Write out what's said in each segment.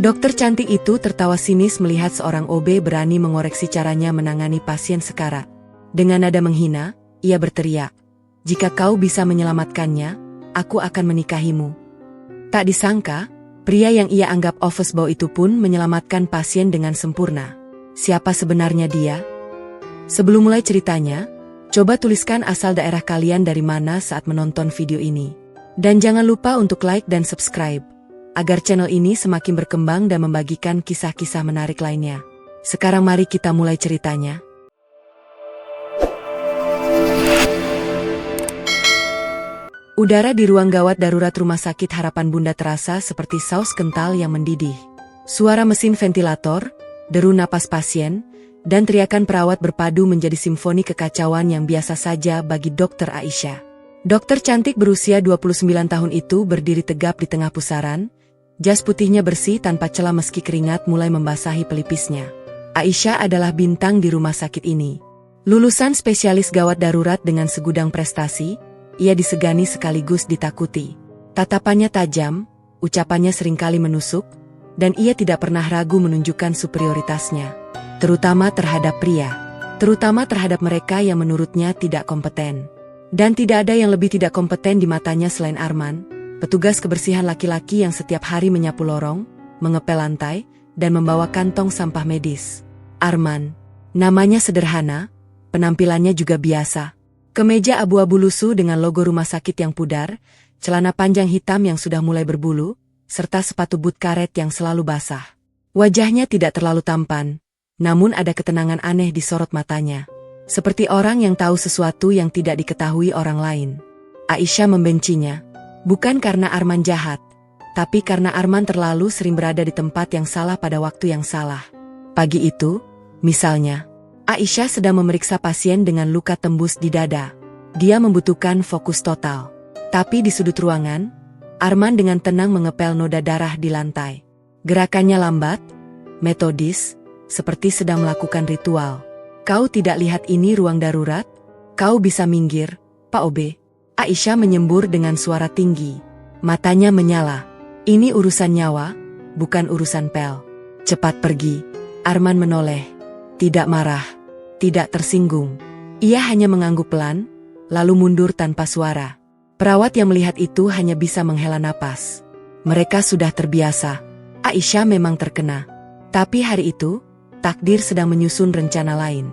Dokter cantik itu tertawa sinis melihat seorang OB berani mengoreksi caranya menangani pasien sekarat. Dengan nada menghina, ia berteriak, "Jika kau bisa menyelamatkannya, aku akan menikahimu." Tak disangka, pria yang ia anggap office boy itu pun menyelamatkan pasien dengan sempurna. Siapa sebenarnya dia? Sebelum mulai ceritanya, coba tuliskan asal daerah kalian dari mana saat menonton video ini. Dan jangan lupa untuk like dan subscribe, agar channel ini semakin berkembang dan membagikan kisah-kisah menarik lainnya. Sekarang mari kita mulai ceritanya. Udara di ruang gawat darurat Rumah Sakit Harapan Bunda terasa seperti saus kental yang mendidih. Suara mesin ventilator, deru napas pasien, dan teriakan perawat berpadu menjadi simfoni kekacauan yang biasa saja bagi Dr. Aisyah. Dokter cantik berusia 29 tahun itu berdiri tegap di tengah pusaran, jas putihnya bersih tanpa celah meski keringat mulai membasahi pelipisnya. Aisyah adalah bintang di rumah sakit ini. Lulusan spesialis gawat darurat dengan segudang prestasi, ia disegani sekaligus ditakuti. Tatapannya tajam, ucapannya seringkali menusuk, dan ia tidak pernah ragu menunjukkan superioritasnya. Terutama terhadap pria. Terutama terhadap mereka yang menurutnya tidak kompeten. Dan tidak ada yang lebih tidak kompeten di matanya selain Arman, petugas kebersihan laki-laki yang setiap hari menyapu lorong, mengepel lantai, dan membawa kantong sampah medis. Arman. Namanya sederhana, penampilannya juga biasa. Kemeja abu-abu lusuh dengan logo rumah sakit yang pudar, celana panjang hitam yang sudah mulai berbulu, serta sepatu boot karet yang selalu basah. Wajahnya tidak terlalu tampan, namun ada ketenangan aneh di sorot matanya. Seperti orang yang tahu sesuatu yang tidak diketahui orang lain. Aisyah membencinya, bukan karena Arman jahat, tapi karena Arman terlalu sering berada di tempat yang salah pada waktu yang salah. Pagi itu, misalnya, Aisyah sedang memeriksa pasien dengan luka tembus di dada. Dia membutuhkan fokus total. Tapi di sudut ruangan, Arman dengan tenang mengepel noda darah di lantai. Gerakannya lambat, metodis, seperti sedang melakukan ritual. "Kau tidak lihat ini ruang darurat? Kau bisa minggir, Pak OB." Aisyah menyembur dengan suara tinggi. Matanya menyala. "Ini urusan nyawa, bukan urusan pel. Cepat pergi." Arman menoleh. Tidak marah, tidak tersinggung. Ia hanya mengangguk pelan, lalu mundur tanpa suara. Perawat yang melihat itu hanya bisa menghela napas. Mereka sudah terbiasa. Aisyah memang terkena. Tapi hari itu, takdir sedang menyusun rencana lain.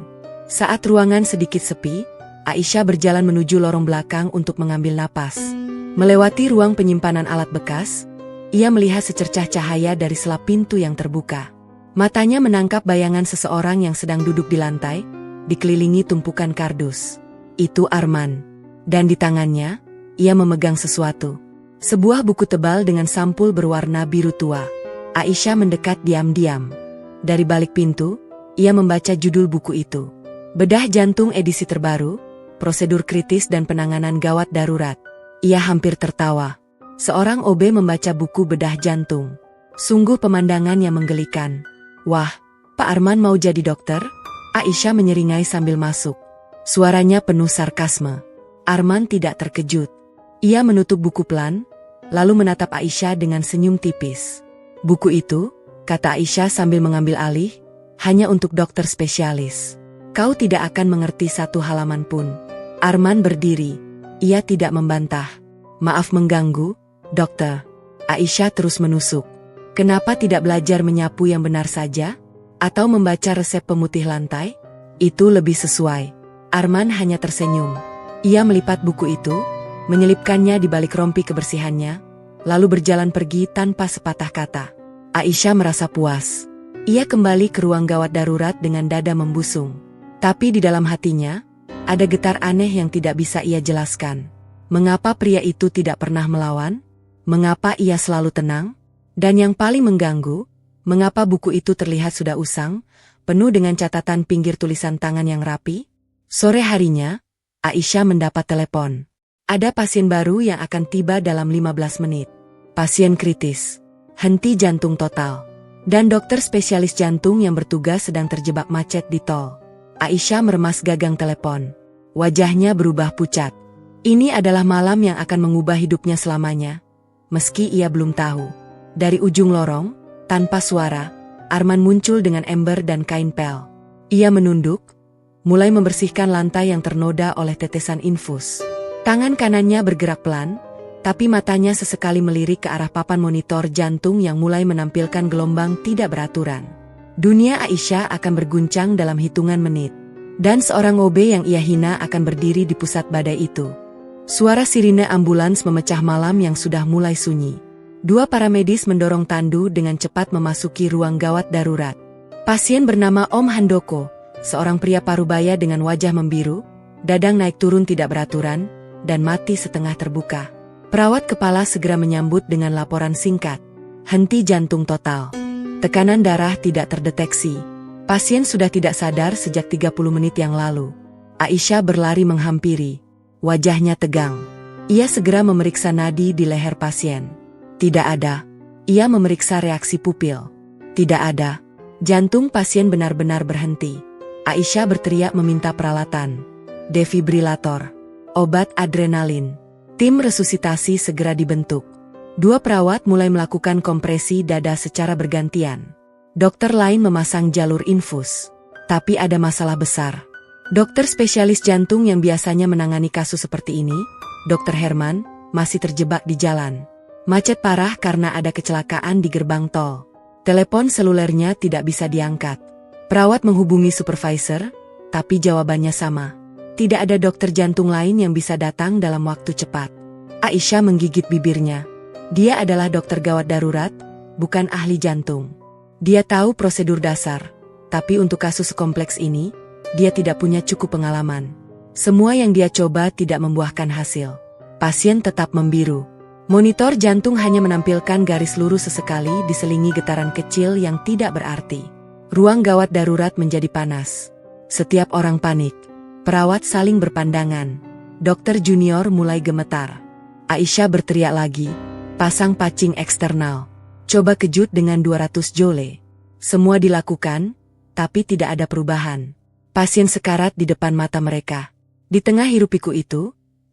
Saat ruangan sedikit sepi, Aisyah berjalan menuju lorong belakang untuk mengambil napas. Melewati ruang penyimpanan alat bekas, ia melihat secercah cahaya dari selap pintu yang terbuka. Matanya menangkap bayangan seseorang yang sedang duduk di lantai, dikelilingi tumpukan kardus. Itu Arman. Dan di tangannya, ia memegang sesuatu. Sebuah buku tebal dengan sampul berwarna biru tua. Aisyah mendekat diam-diam. Dari balik pintu, ia membaca judul buku itu. Bedah Jantung Edisi Terbaru, Prosedur Kritis dan Penanganan Gawat Darurat. Ia hampir tertawa. Seorang OB membaca buku bedah jantung. Sungguh pemandangan yang menggelikan. "Wah, Pak Arman mau jadi dokter?" Aisyah menyeringai sambil masuk. Suaranya penuh sarkasme. Arman tidak terkejut. Ia menutup buku pelan, lalu menatap Aisyah dengan senyum tipis. "Buku itu," kata Aisyah sambil mengambil alih, "hanya untuk dokter spesialis. Kau tidak akan mengerti satu halaman pun." Arman berdiri. Ia tidak membantah. "Maaf mengganggu, dokter." Aisyah terus menusuk. "Kenapa tidak belajar menyapu yang benar saja? Atau membaca resep pemutih lantai? Itu lebih sesuai." Arman hanya tersenyum. Ia melipat buku itu, menyelipkannya di balik rompi kebersihannya, lalu berjalan pergi tanpa sepatah kata. Aisyah merasa puas. Ia kembali ke ruang gawat darurat dengan dada membusung. Tapi di dalam hatinya, ada getar aneh yang tidak bisa ia jelaskan. Mengapa pria itu tidak pernah melawan? Mengapa ia selalu tenang? Dan yang paling mengganggu, mengapa buku itu terlihat sudah usang, penuh dengan catatan pinggir tulisan tangan yang rapi? Sore harinya, Aisyah mendapat telepon. Ada pasien baru yang akan tiba dalam 15 menit. Pasien kritis. Henti jantung total. Dan dokter spesialis jantung yang bertugas sedang terjebak macet di tol. Aisyah meremas gagang telepon. Wajahnya berubah pucat. Ini adalah malam yang akan mengubah hidupnya selamanya. Meski ia belum tahu. Dari ujung lorong, Tanpa suara, Arman muncul dengan ember dan kain pel. Ia menunduk, mulai membersihkan lantai yang ternoda oleh tetesan infus. Tangan kanannya bergerak pelan, tapi matanya sesekali melirik ke arah papan monitor jantung yang mulai menampilkan gelombang tidak beraturan. Dunia Aisyah akan berguncang dalam hitungan menit. Dan seorang OB yang ia hina akan berdiri di pusat badai itu. Suara sirine ambulans memecah malam yang sudah mulai sunyi. 2 paramedis mendorong Tandu dengan cepat memasuki ruang gawat darurat. Pasien bernama Om Handoko, seorang pria parubaya dengan wajah membiru, dadang naik turun tidak beraturan, dan mati setengah terbuka. Perawat kepala segera menyambut dengan laporan singkat. Henti jantung total. Tekanan darah tidak terdeteksi. Pasien sudah tidak sadar sejak 30 menit yang lalu. Aisyah berlari menghampiri. Wajahnya tegang. Ia segera memeriksa nadi di leher pasien. Tidak ada. Ia memeriksa reaksi pupil. Tidak ada. Jantung pasien benar-benar berhenti. Aisyah berteriak meminta peralatan. Defibrilator. Obat adrenalin. Tim resusitasi segera dibentuk. 2 perawat mulai melakukan kompresi dada secara bergantian. Dokter lain memasang jalur infus. Tapi ada masalah besar. Dokter spesialis jantung yang biasanya menangani kasus seperti ini, Dr. Herman, masih terjebak di jalan. Macet parah karena ada kecelakaan di gerbang tol. Telepon selulernya tidak bisa diangkat. Perawat menghubungi supervisor, tapi jawabannya sama. Tidak ada dokter jantung lain yang bisa datang dalam waktu cepat. Aisyah menggigit bibirnya. Dia adalah dokter gawat darurat, bukan ahli jantung. Dia tahu prosedur dasar, tapi untuk kasus sekompleks ini, dia tidak punya cukup pengalaman. Semua yang dia coba tidak membuahkan hasil. Pasien tetap membiru. Monitor jantung hanya menampilkan garis lurus sesekali diselingi getaran kecil yang tidak berarti. Ruang gawat darurat menjadi panas. Setiap orang panik. Perawat saling berpandangan. Dokter junior mulai gemetar. Aisyah berteriak lagi. Pasang pacing eksternal. Coba kejut dengan 200 joule. Semua dilakukan, tapi tidak ada perubahan. Pasien sekarat di depan mata mereka. Di tengah hiruk-pikuk itu,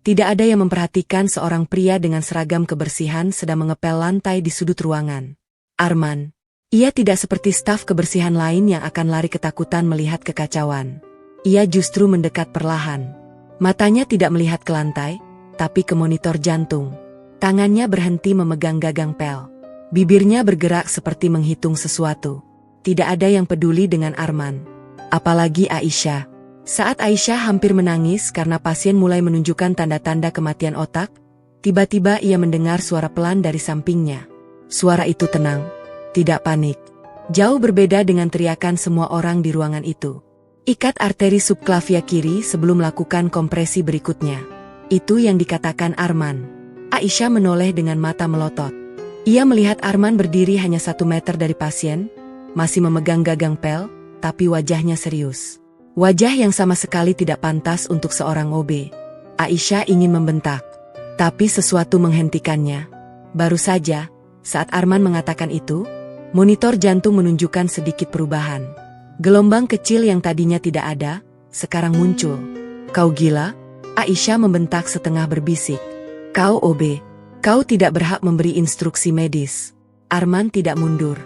tidak ada yang memperhatikan seorang pria dengan seragam kebersihan sedang mengepel lantai di sudut ruangan. Arman. Ia tidak seperti staf kebersihan lain yang akan lari ketakutan melihat kekacauan. Ia justru mendekat perlahan. Matanya tidak melihat ke lantai, tapi ke monitor jantung. Tangannya berhenti memegang gagang pel. Bibirnya bergerak seperti menghitung sesuatu. Tidak ada yang peduli dengan Arman. Apalagi Aisyah. Saat Aisyah hampir menangis karena pasien mulai menunjukkan tanda-tanda kematian otak, tiba-tiba ia mendengar suara pelan dari sampingnya. Suara itu tenang, tidak panik. Jauh berbeda dengan teriakan semua orang di ruangan itu. Ikat arteri subklavia kiri sebelum melakukan kompresi berikutnya. Itu yang dikatakan Arman. Aisyah menoleh dengan mata melotot. Ia melihat Arman berdiri hanya 1 meter dari pasien, masih memegang gagang pel, tapi wajahnya serius. Wajah yang sama sekali tidak pantas untuk seorang OB. Aisyah ingin membentak, tapi sesuatu menghentikannya. Baru saja, saat Arman mengatakan itu, monitor jantung menunjukkan sedikit perubahan. Gelombang kecil yang tadinya tidak ada, sekarang muncul. Kau gila? Aisyah membentak setengah berbisik. Kau OB, kau tidak berhak memberi instruksi medis. Arman tidak mundur.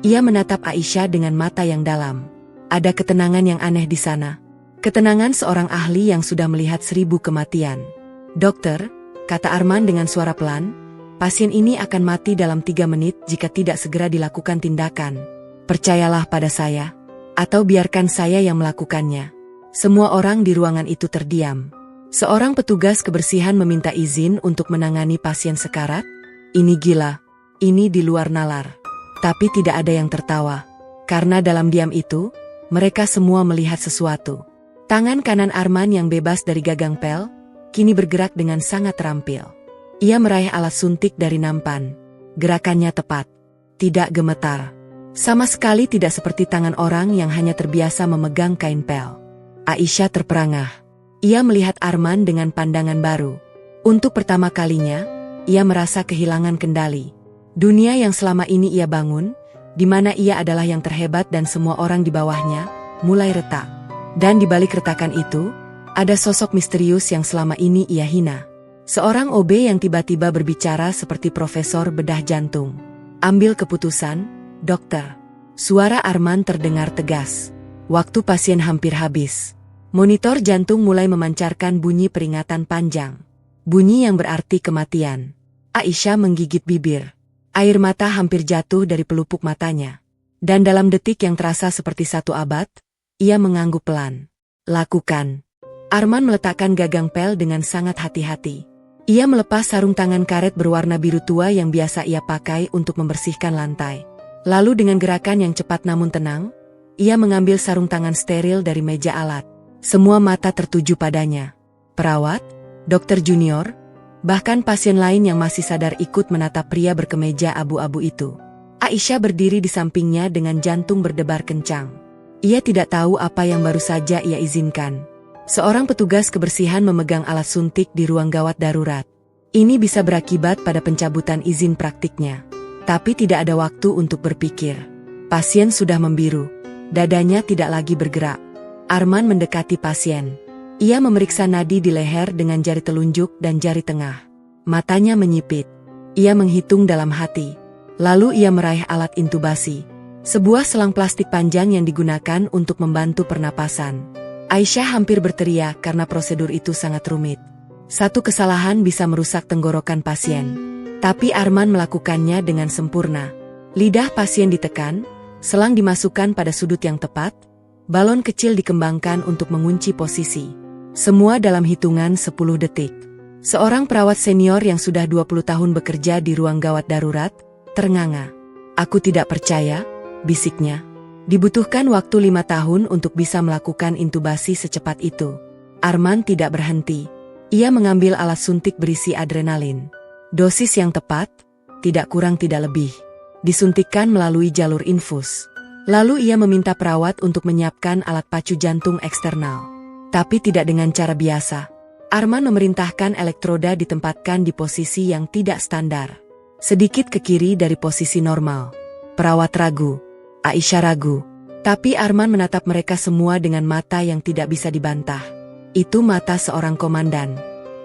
Ia menatap Aisyah dengan mata yang dalam. Ada ketenangan yang aneh di sana. Ketenangan seorang ahli yang sudah melihat 1000 kematian. Dokter, kata Arman dengan suara pelan, pasien ini akan mati dalam 3 menit jika tidak segera dilakukan tindakan. Percayalah pada saya, atau biarkan saya yang melakukannya. Semua orang di ruangan itu terdiam. Seorang petugas kebersihan meminta izin untuk menangani pasien sekarat. Ini gila, ini di luar nalar. Tapi tidak ada yang tertawa. Karena dalam diam itu, mereka semua melihat sesuatu. Tangan kanan Arman yang bebas dari gagang pel, kini bergerak dengan sangat terampil. Ia meraih alat suntik dari nampan. Gerakannya tepat. Tidak gemetar. Sama sekali tidak seperti tangan orang yang hanya terbiasa memegang kain pel. Aisyah terperangah. Ia melihat Arman dengan pandangan baru. Untuk pertama kalinya, ia merasa kehilangan kendali. Dunia yang selama ini ia bangun, di mana ia adalah yang terhebat dan semua orang di bawahnya, mulai retak. Dan di balik retakan itu, ada sosok misterius yang selama ini ia hina. Seorang OB yang tiba-tiba berbicara seperti profesor bedah jantung. Ambil keputusan, Dokter. Suara Arman terdengar tegas. Waktu pasien hampir habis. Monitor jantung mulai memancarkan bunyi peringatan panjang. Bunyi yang berarti kematian. Aisyah menggigit bibir. Air mata hampir jatuh dari pelupuk matanya. Dan dalam detik yang terasa seperti satu abad, ia mengangguk pelan. Lakukan. Arman meletakkan gagang pel dengan sangat hati-hati. Ia melepas sarung tangan karet berwarna biru tua yang biasa ia pakai untuk membersihkan lantai. Lalu dengan gerakan yang cepat namun tenang, ia mengambil sarung tangan steril dari meja alat. Semua mata tertuju padanya. Perawat, dokter junior, bahkan pasien lain yang masih sadar ikut menatap pria berkemeja abu-abu itu. Aisyah berdiri di sampingnya dengan jantung berdebar kencang. Ia tidak tahu apa yang baru saja ia izinkan. Seorang petugas kebersihan memegang alat suntik di ruang gawat darurat. Ini bisa berakibat pada pencabutan izin praktiknya. Tapi tidak ada waktu untuk berpikir. Pasien sudah membiru. Dadanya tidak lagi bergerak. Arman mendekati pasien. Ia memeriksa nadi di leher dengan jari telunjuk dan jari tengah. Matanya menyipit. Ia menghitung dalam hati. Lalu ia meraih alat intubasi. Sebuah selang plastik panjang yang digunakan untuk membantu pernapasan. Aisyah hampir berteriak karena prosedur itu sangat rumit. Satu kesalahan bisa merusak tenggorokan pasien. Tapi Arman melakukannya dengan sempurna. Lidah pasien ditekan, selang dimasukkan pada sudut yang tepat, balon kecil dikembangkan untuk mengunci posisi. Semua dalam hitungan 10 detik. Seorang perawat senior yang sudah 20 tahun bekerja di ruang gawat darurat, ternganga. Aku tidak percaya, bisiknya. Dibutuhkan waktu 5 tahun untuk bisa melakukan intubasi secepat itu. Arman tidak berhenti. Ia mengambil alat suntik berisi adrenalin. Dosis yang tepat, tidak kurang tidak lebih. Disuntikkan melalui jalur infus. Lalu ia meminta perawat untuk menyiapkan alat pacu jantung eksternal. Tapi tidak dengan cara biasa. Arman memerintahkan elektroda ditempatkan di posisi yang tidak standar. Sedikit ke kiri dari posisi normal. Perawat ragu. Aisyah ragu. Tapi Arman menatap mereka semua dengan mata yang tidak bisa dibantah. Itu mata seorang komandan.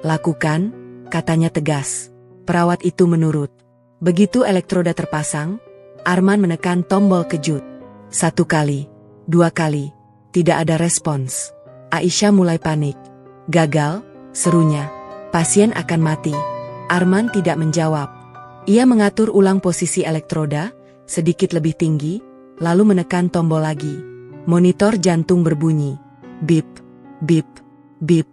Lakukan, katanya tegas. Perawat itu menurut. Begitu elektroda terpasang, Arman menekan tombol kejut. 1 kali, 2 kali, tidak ada respons. Aisyah mulai panik. Gagal, serunya. Pasien akan mati. Arman tidak menjawab. Ia mengatur ulang posisi elektroda, sedikit lebih tinggi, lalu menekan tombol lagi. Monitor jantung berbunyi. Bip, bip, bip.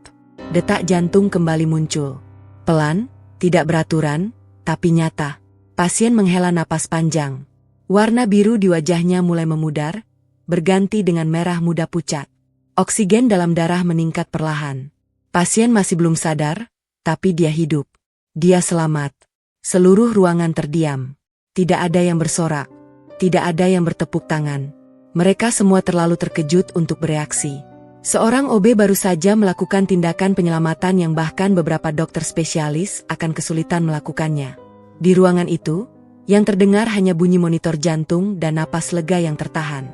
Detak jantung kembali muncul. Pelan, tidak beraturan, tapi nyata. Pasien menghela napas panjang. Warna biru di wajahnya mulai memudar, berganti dengan merah muda pucat. Oksigen dalam darah meningkat perlahan. Pasien masih belum sadar, tapi dia hidup. Dia selamat. Seluruh ruangan terdiam. Tidak ada yang bersorak. Tidak ada yang bertepuk tangan. Mereka semua terlalu terkejut untuk bereaksi. Seorang OB baru saja melakukan tindakan penyelamatan yang bahkan beberapa dokter spesialis akan kesulitan melakukannya. Di ruangan itu, yang terdengar hanya bunyi monitor jantung dan napas lega yang tertahan.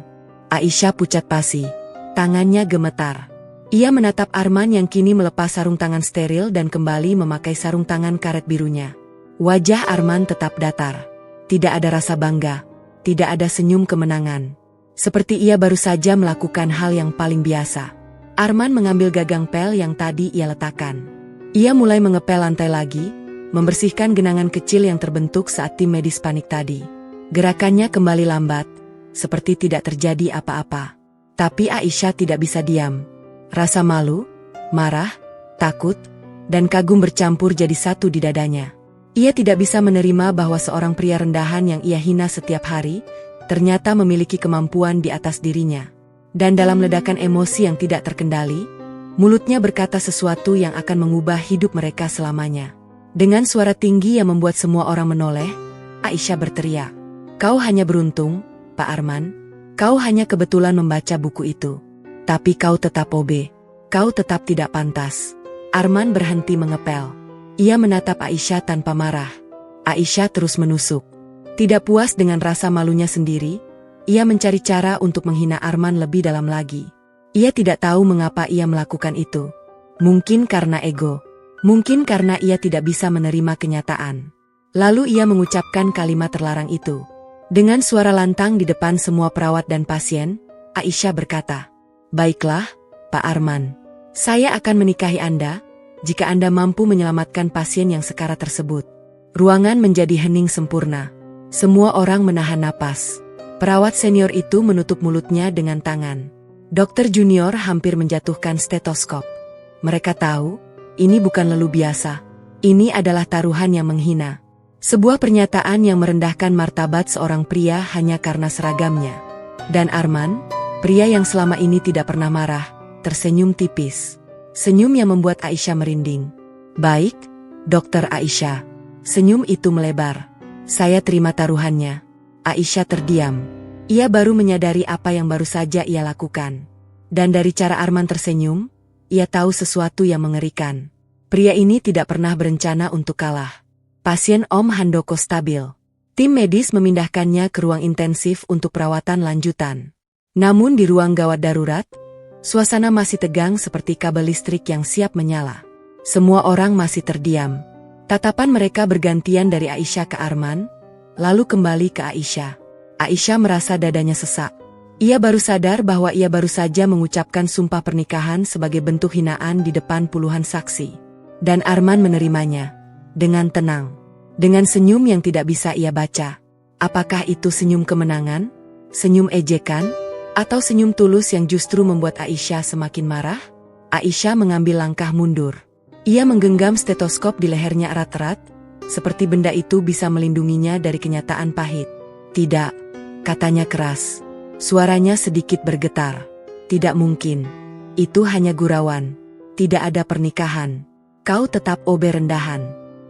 Aisyah pucat pasi. Tangannya gemetar. Ia menatap Arman yang kini melepas sarung tangan steril dan kembali memakai sarung tangan karet birunya. Wajah Arman tetap datar. Tidak ada rasa bangga. Tidak ada senyum kemenangan. Seperti ia baru saja melakukan hal yang paling biasa. Arman mengambil gagang pel yang tadi ia letakkan. Ia mulai mengepel lantai lagi, membersihkan genangan kecil yang terbentuk saat tim medis panik tadi. Gerakannya kembali lambat, seperti tidak terjadi apa-apa. Tapi Aisyah tidak bisa diam. Rasa malu, marah, takut, dan kagum bercampur jadi satu di dadanya. Ia tidak bisa menerima bahwa seorang pria rendahan yang ia hina setiap hari, ternyata memiliki kemampuan di atas dirinya. Dan dalam ledakan emosi yang tidak terkendali, mulutnya berkata sesuatu yang akan mengubah hidup mereka selamanya. Dengan suara tinggi yang membuat semua orang menoleh, Aisyah berteriak. Kau hanya beruntung, Pak Arman. Kau hanya kebetulan membaca buku itu. Tapi kau tetap OB. Kau tetap tidak pantas. Arman berhenti mengepel. Ia menatap Aisyah tanpa marah. Aisyah terus menusuk. Tidak puas dengan rasa malunya sendiri, ia mencari cara untuk menghina Arman lebih dalam lagi. Ia tidak tahu mengapa ia melakukan itu. Mungkin karena ego. Mungkin karena ia tidak bisa menerima kenyataan. Lalu ia mengucapkan kalimat terlarang itu. Dengan suara lantang di depan semua perawat dan pasien, Aisyah berkata, "Baiklah, Pak Arman. Saya akan menikahi Anda, jika Anda mampu menyelamatkan pasien yang sekarat tersebut." Ruangan menjadi hening sempurna. Semua orang menahan napas. Perawat senior itu menutup mulutnya dengan tangan. Dokter junior hampir menjatuhkan stetoskop. Mereka tahu, ini bukan lelu biasa. Ini adalah taruhan yang menghina. Sebuah pernyataan yang merendahkan martabat seorang pria hanya karena seragamnya. Dan Arman, pria yang selama ini tidak pernah marah, tersenyum tipis. Senyum yang membuat Aisyah merinding. "Baik, Dokter Aisyah." Senyum itu melebar. "Saya terima taruhannya." Aisyah terdiam. Ia baru menyadari apa yang baru saja ia lakukan. Dan dari cara Arman tersenyum, ia tahu sesuatu yang mengerikan. Pria ini tidak pernah berencana untuk kalah. Pasien Om Handoko stabil. Tim medis memindahkannya ke ruang intensif untuk perawatan lanjutan. Namun di ruang gawat darurat, suasana masih tegang seperti kabel listrik yang siap menyala. Semua orang masih terdiam. Tatapan mereka bergantian dari Aisyah ke Arman, lalu kembali ke Aisyah. Aisyah merasa dadanya sesak. Ia baru sadar bahwa ia baru saja mengucapkan sumpah pernikahan sebagai bentuk hinaan di depan puluhan saksi. Dan Arman menerimanya dengan tenang, dengan senyum yang tidak bisa ia baca. Apakah itu senyum kemenangan, senyum ejekan, atau senyum tulus yang justru membuat Aisyah semakin marah? Aisyah mengambil langkah mundur. Ia menggenggam stetoskop di lehernya erat-erat, seperti benda itu bisa melindunginya dari kenyataan pahit. "Tidak," katanya keras. Suaranya sedikit bergetar. "Tidak mungkin. Itu hanya gurauan. Tidak ada pernikahan. Kau tetap OB rendahan.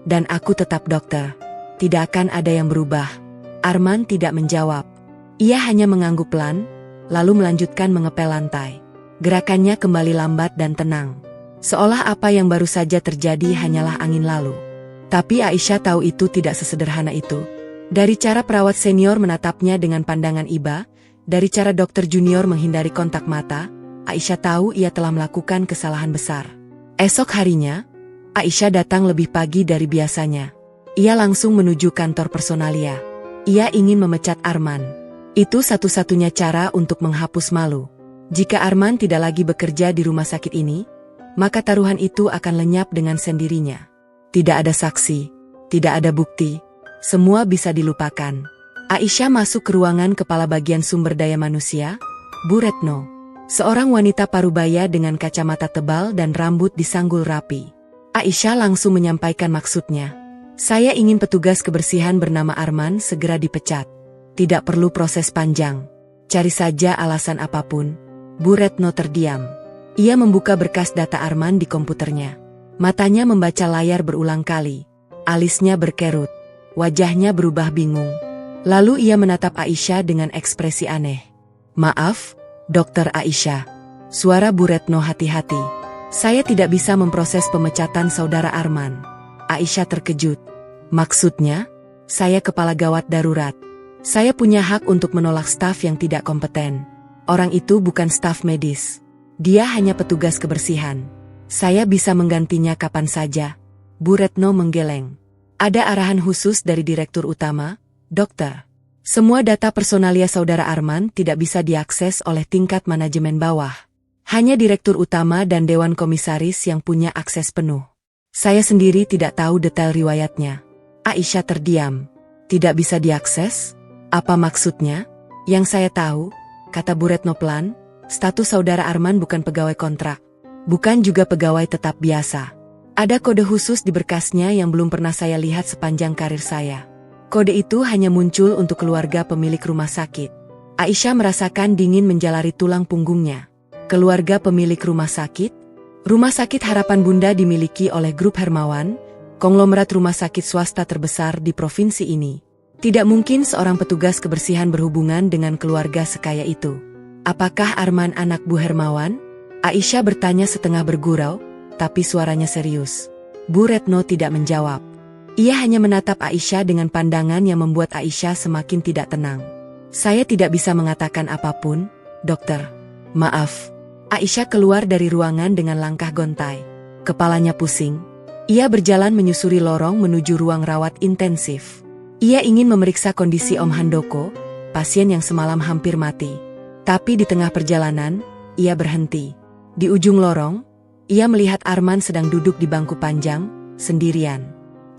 Dan aku tetap dokter. Tidak akan ada yang berubah." Arman tidak menjawab. Ia hanya mengangguk pelan, lalu melanjutkan mengepel lantai. Gerakannya kembali lambat dan tenang. Seolah apa yang baru saja terjadi hanyalah angin lalu. Tapi Aisyah tahu itu tidak sesederhana itu. Dari cara perawat senior menatapnya dengan pandangan iba, dari cara dokter junior menghindari kontak mata, Aisyah tahu ia telah melakukan kesalahan besar. Esok harinya, Aisyah datang lebih pagi dari biasanya. Ia langsung menuju kantor personalia. Ia ingin memecat Arman. Itu satu-satunya cara untuk menghapus malu. Jika Arman tidak lagi bekerja di rumah sakit ini, maka taruhan itu akan lenyap dengan sendirinya. Tidak ada saksi, tidak ada bukti, semua bisa dilupakan. Aisyah masuk ke ruangan kepala bagian sumber daya manusia, Bu Retno. Seorang wanita parubaya dengan kacamata tebal dan rambut disanggul rapi. Aisyah langsung menyampaikan maksudnya. "Saya ingin petugas kebersihan bernama Arman segera dipecat. Tidak perlu proses panjang. Cari saja alasan apapun." Bu Retno terdiam. Ia membuka berkas data Arman di komputernya. Matanya membaca layar berulang kali. Alisnya berkerut. Wajahnya berubah bingung. Lalu ia menatap Aisyah dengan ekspresi aneh. "Maaf, Dokter Aisyah." Suara Bu Retno hati-hati. "Saya tidak bisa memproses pemecatan saudara Arman." Aisyah terkejut. "Maksudnya? Saya kepala gawat darurat. Saya punya hak untuk menolak staf yang tidak kompeten. Orang itu bukan staf medis. Dia hanya petugas kebersihan. Saya bisa menggantinya kapan saja." Bu Retno menggeleng. "Ada arahan khusus dari Direktur Utama, Dokter. Semua data personalia saudara Arman tidak bisa diakses oleh tingkat manajemen bawah. Hanya Direktur Utama dan Dewan Komisaris yang punya akses penuh. Saya sendiri tidak tahu detail riwayatnya." Aisyah terdiam. "Tidak bisa diakses? Apa maksudnya?" "Yang saya tahu," kata Bu Retno pelan, "status saudara Arman bukan pegawai kontrak. Bukan juga pegawai tetap biasa. Ada kode khusus di berkasnya yang belum pernah saya lihat sepanjang karir saya. Kode itu hanya muncul untuk keluarga pemilik rumah sakit." Aisyah merasakan dingin menjalari tulang punggungnya. Keluarga pemilik rumah sakit? Rumah sakit Harapan Bunda dimiliki oleh Grup Hermawan, konglomerat rumah sakit swasta terbesar di provinsi ini. Tidak mungkin seorang petugas kebersihan berhubungan dengan keluarga sekaya itu. "Apakah Arman anak Bu Hermawan?" Aisyah bertanya setengah bergurau, tapi suaranya serius. Bu Retno tidak menjawab. Ia hanya menatap Aisyah dengan pandangan yang membuat Aisyah semakin tidak tenang. "Saya tidak bisa mengatakan apapun, Dokter. Maaf." Aisyah keluar dari ruangan dengan langkah gontai. Kepalanya pusing. Ia berjalan menyusuri lorong menuju ruang rawat intensif. Ia ingin memeriksa kondisi Om Handoko, pasien yang semalam hampir mati. Tapi di tengah perjalanan, ia berhenti. Di ujung lorong, ia melihat Arman sedang duduk di bangku panjang, sendirian.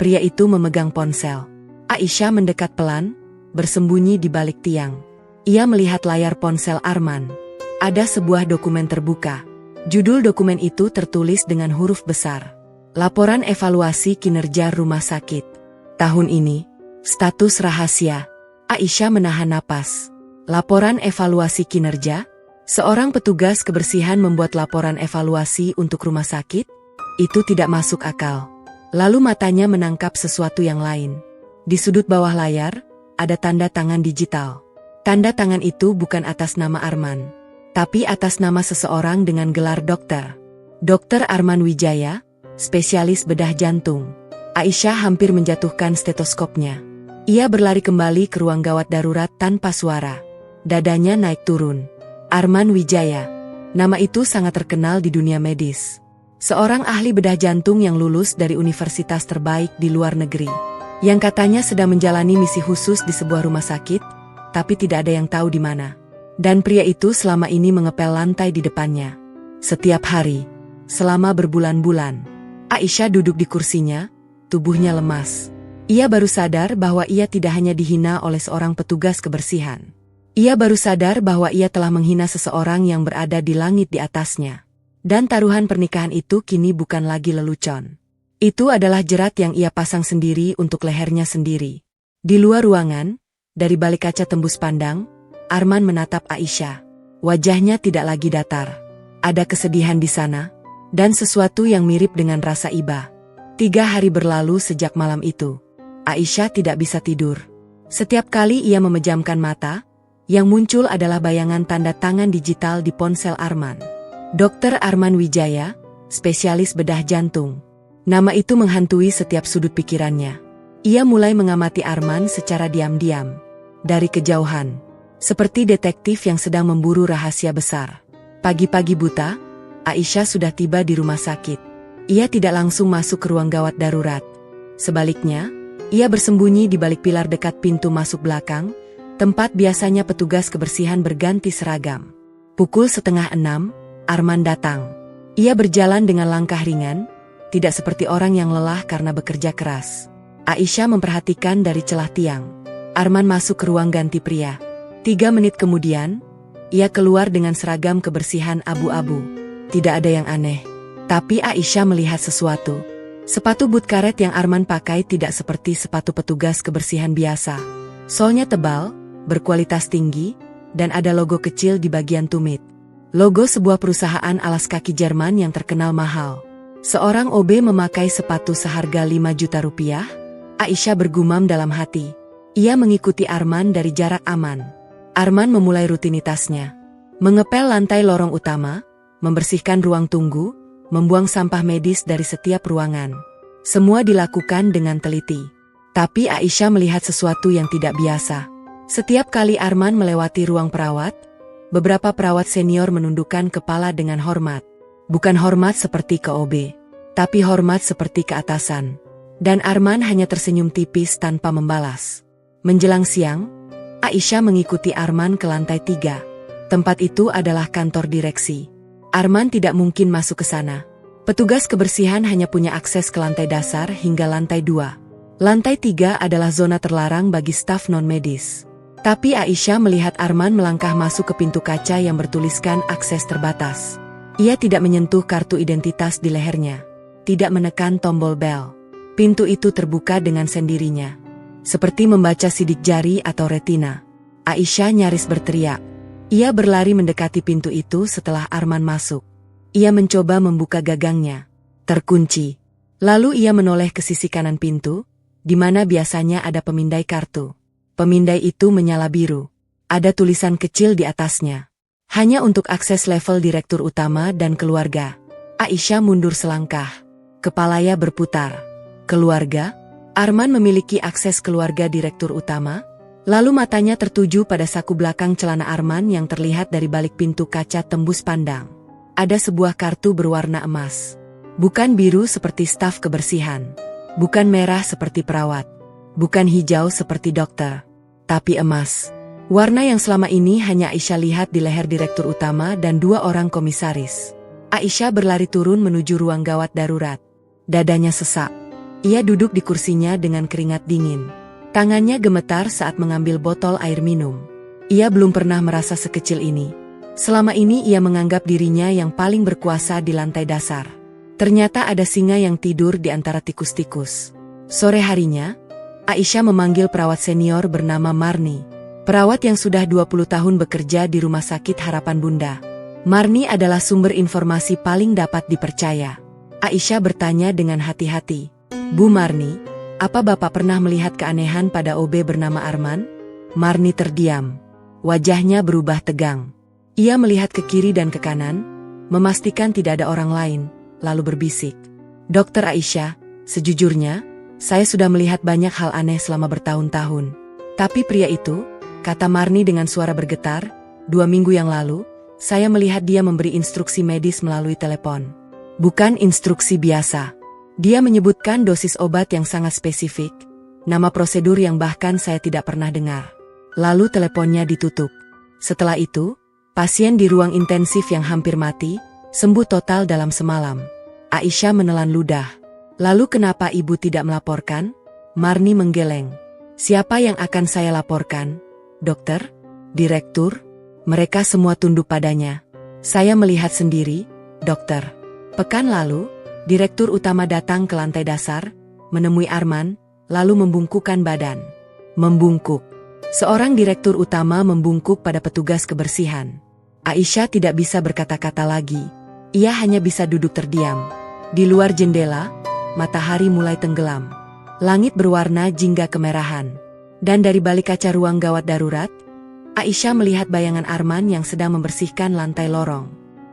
Pria itu memegang ponsel. Aisyah mendekat pelan, bersembunyi di balik tiang. Ia melihat layar ponsel Arman. Ada sebuah dokumen terbuka. Judul dokumen itu tertulis dengan huruf besar. Laporan evaluasi kinerja rumah sakit. Tahun ini, status rahasia. Aisyah menahan napas. Laporan evaluasi kinerja? Seorang petugas kebersihan membuat laporan evaluasi untuk rumah sakit? Itu tidak masuk akal. Lalu matanya menangkap sesuatu yang lain. Di sudut bawah layar, ada tanda tangan digital. Tanda tangan itu bukan atas nama Arman, tapi atas nama seseorang dengan gelar dokter. Dokter Arman Wijaya, spesialis bedah jantung. Aisyah hampir menjatuhkan stetoskopnya. Ia berlari kembali ke ruang gawat darurat tanpa suara. Dadanya naik turun. Arman Wijaya. Nama itu sangat terkenal di dunia medis. Seorang ahli bedah jantung yang lulus dari universitas terbaik di luar negeri. Yang katanya sedang menjalani misi khusus di sebuah rumah sakit, tapi tidak ada yang tahu di mana. Dan pria itu selama ini mengepel lantai di depannya. Setiap hari, selama berbulan-bulan. Aisyah duduk di kursinya, tubuhnya lemas. Ia baru sadar bahwa ia tidak hanya dihina oleh seorang petugas kebersihan. Ia baru sadar bahwa ia telah menghina seseorang yang berada di langit di atasnya. Dan taruhan pernikahan itu kini bukan lagi lelucon. Itu adalah jerat yang ia pasang sendiri untuk lehernya sendiri. Di luar ruangan, dari balik kaca tembus pandang, Arman menatap Aisyah. Wajahnya tidak lagi datar. Ada kesedihan di sana, dan sesuatu yang mirip dengan rasa iba. 3 hari berlalu sejak malam itu. Aisyah tidak bisa tidur. Setiap kali ia memejamkan mata, yang muncul adalah bayangan tanda tangan digital di ponsel Arman. Dokter Arman Wijaya, spesialis bedah jantung. Nama itu menghantui setiap sudut pikirannya. Ia mulai mengamati Arman secara diam-diam. Dari kejauhan. Seperti detektif yang sedang memburu rahasia besar. Pagi-pagi buta, Aisyah sudah tiba di rumah sakit. Ia tidak langsung masuk ke ruang gawat darurat. Sebaliknya, ia bersembunyi di balik pilar dekat pintu masuk belakang, tempat biasanya petugas kebersihan berganti seragam. Pukul 5:30, Arman datang. Ia berjalan dengan langkah ringan, tidak seperti orang yang lelah karena bekerja keras. Aisyah memperhatikan dari celah tiang. Arman masuk ke ruang ganti pria. 3 menit kemudian, ia keluar dengan seragam kebersihan abu-abu. Tidak ada yang aneh. Tapi Aisyah melihat sesuatu. Sepatu boot karet yang Arman pakai tidak seperti sepatu petugas kebersihan biasa. Solnya tebal, berkualitas tinggi, dan ada logo kecil di bagian tumit. Logo sebuah perusahaan alas kaki Jerman yang terkenal mahal. Seorang OB memakai sepatu seharga 5 juta rupiah? Aisyah bergumam dalam hati. Ia mengikuti Arman dari jarak aman. Arman memulai rutinitasnya. Mengepel lantai lorong utama, membersihkan ruang tunggu, membuang sampah medis dari setiap ruangan. Semua dilakukan dengan teliti. Tapi Aisyah melihat sesuatu yang tidak biasa. Setiap kali Arman melewati ruang perawat, beberapa perawat senior menundukkan kepala dengan hormat. Bukan hormat seperti ke OB, tapi hormat seperti ke atasan. Dan Arman hanya tersenyum tipis tanpa membalas. Menjelang siang, Aisyah mengikuti Arman ke lantai 3. Tempat itu adalah kantor direksi. Arman tidak mungkin masuk ke sana. Petugas kebersihan hanya punya akses ke lantai dasar hingga lantai 2. Lantai 3 adalah zona terlarang bagi staf non-medis. Tapi Aisyah melihat Arman melangkah masuk ke pintu kaca yang bertuliskan akses terbatas. Ia tidak menyentuh kartu identitas di lehernya. Tidak menekan tombol bel. Pintu itu terbuka dengan sendirinya. Seperti membaca sidik jari atau retina. Aisyah nyaris berteriak. Ia berlari mendekati pintu itu setelah Arman masuk. Ia mencoba membuka gagangnya. Terkunci. Lalu ia menoleh ke sisi kanan pintu, di mana biasanya ada pemindai kartu. Pemindai itu menyala biru. Ada tulisan kecil di atasnya. Hanya untuk akses level direktur utama dan keluarga. Aisyah mundur selangkah. Kepalanya berputar. Keluarga? Arman memiliki akses keluarga direktur utama? Lalu matanya tertuju pada saku belakang celana Arman yang terlihat dari balik pintu kaca tembus pandang. Ada sebuah kartu berwarna emas. Bukan biru seperti staf kebersihan. Bukan merah seperti perawat. Bukan hijau seperti dokter, tapi emas. Warna yang selama ini hanya Aisyah lihat di leher direktur utama dan 2 orang komisaris. Aisyah berlari turun menuju ruang gawat darurat. Dadanya sesak. Ia duduk di kursinya dengan keringat dingin. Tangannya gemetar saat mengambil botol air minum. Ia belum pernah merasa sekecil ini. Selama ini ia menganggap dirinya yang paling berkuasa di lantai dasar. Ternyata ada singa yang tidur di antara tikus-tikus. Sore harinya, Aisyah memanggil perawat senior bernama Marni. Perawat yang sudah 20 tahun bekerja di Rumah Sakit Harapan Bunda. Marni adalah sumber informasi paling dapat dipercaya. Aisyah bertanya dengan hati-hati. Bu Marni, apa Bapak pernah melihat keanehan pada OB bernama Arman? Marni terdiam. Wajahnya berubah tegang. Ia melihat ke kiri dan ke kanan, memastikan tidak ada orang lain, lalu berbisik. Dokter Aisyah, sejujurnya, saya sudah melihat banyak hal aneh selama bertahun-tahun. Tapi pria itu, kata Marni dengan suara bergetar, 2 minggu yang lalu, saya melihat dia memberi instruksi medis melalui telepon. Bukan instruksi biasa. Dia menyebutkan dosis obat yang sangat spesifik, nama prosedur yang bahkan saya tidak pernah dengar. Lalu teleponnya ditutup. Setelah itu, pasien di ruang intensif yang hampir mati, sembuh total dalam semalam. Aisyah menelan ludah. Lalu kenapa ibu tidak melaporkan? Marni menggeleng. Siapa yang akan saya laporkan? Dokter? Direktur? Mereka semua tunduk padanya. Saya melihat sendiri, dokter. Pekan lalu, direktur utama datang ke lantai dasar, menemui Arman, lalu membungkukkan badan. Membungkuk. Seorang direktur utama membungkuk pada petugas kebersihan. Aisyah tidak bisa berkata-kata lagi. Ia hanya bisa duduk terdiam. Di luar jendela, matahari mulai tenggelam. Langit berwarna jingga kemerahan. Dan dari balik kaca ruang gawat darurat, Aisyah melihat bayangan Arman yang sedang membersihkan lantai lorong.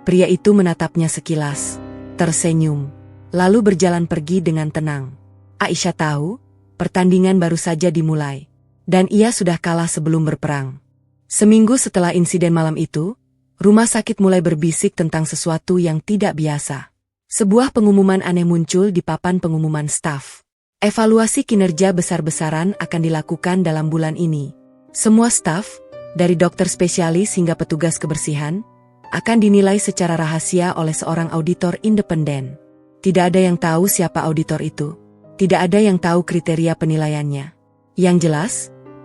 Pria itu menatapnya sekilas, tersenyum, lalu berjalan pergi dengan tenang. Aisyah tahu, pertandingan baru saja dimulai, dan ia sudah kalah sebelum berperang. Seminggu setelah insiden malam itu, rumah sakit mulai berbisik tentang sesuatu yang tidak biasa. Sebuah pengumuman aneh muncul di papan pengumuman staf. Evaluasi kinerja besar-besaran akan dilakukan dalam bulan ini. Semua staf, dari dokter spesialis hingga petugas kebersihan, akan dinilai secara rahasia oleh seorang auditor independen. Tidak ada yang tahu siapa auditor itu. Tidak ada yang tahu kriteria penilaiannya. Yang jelas,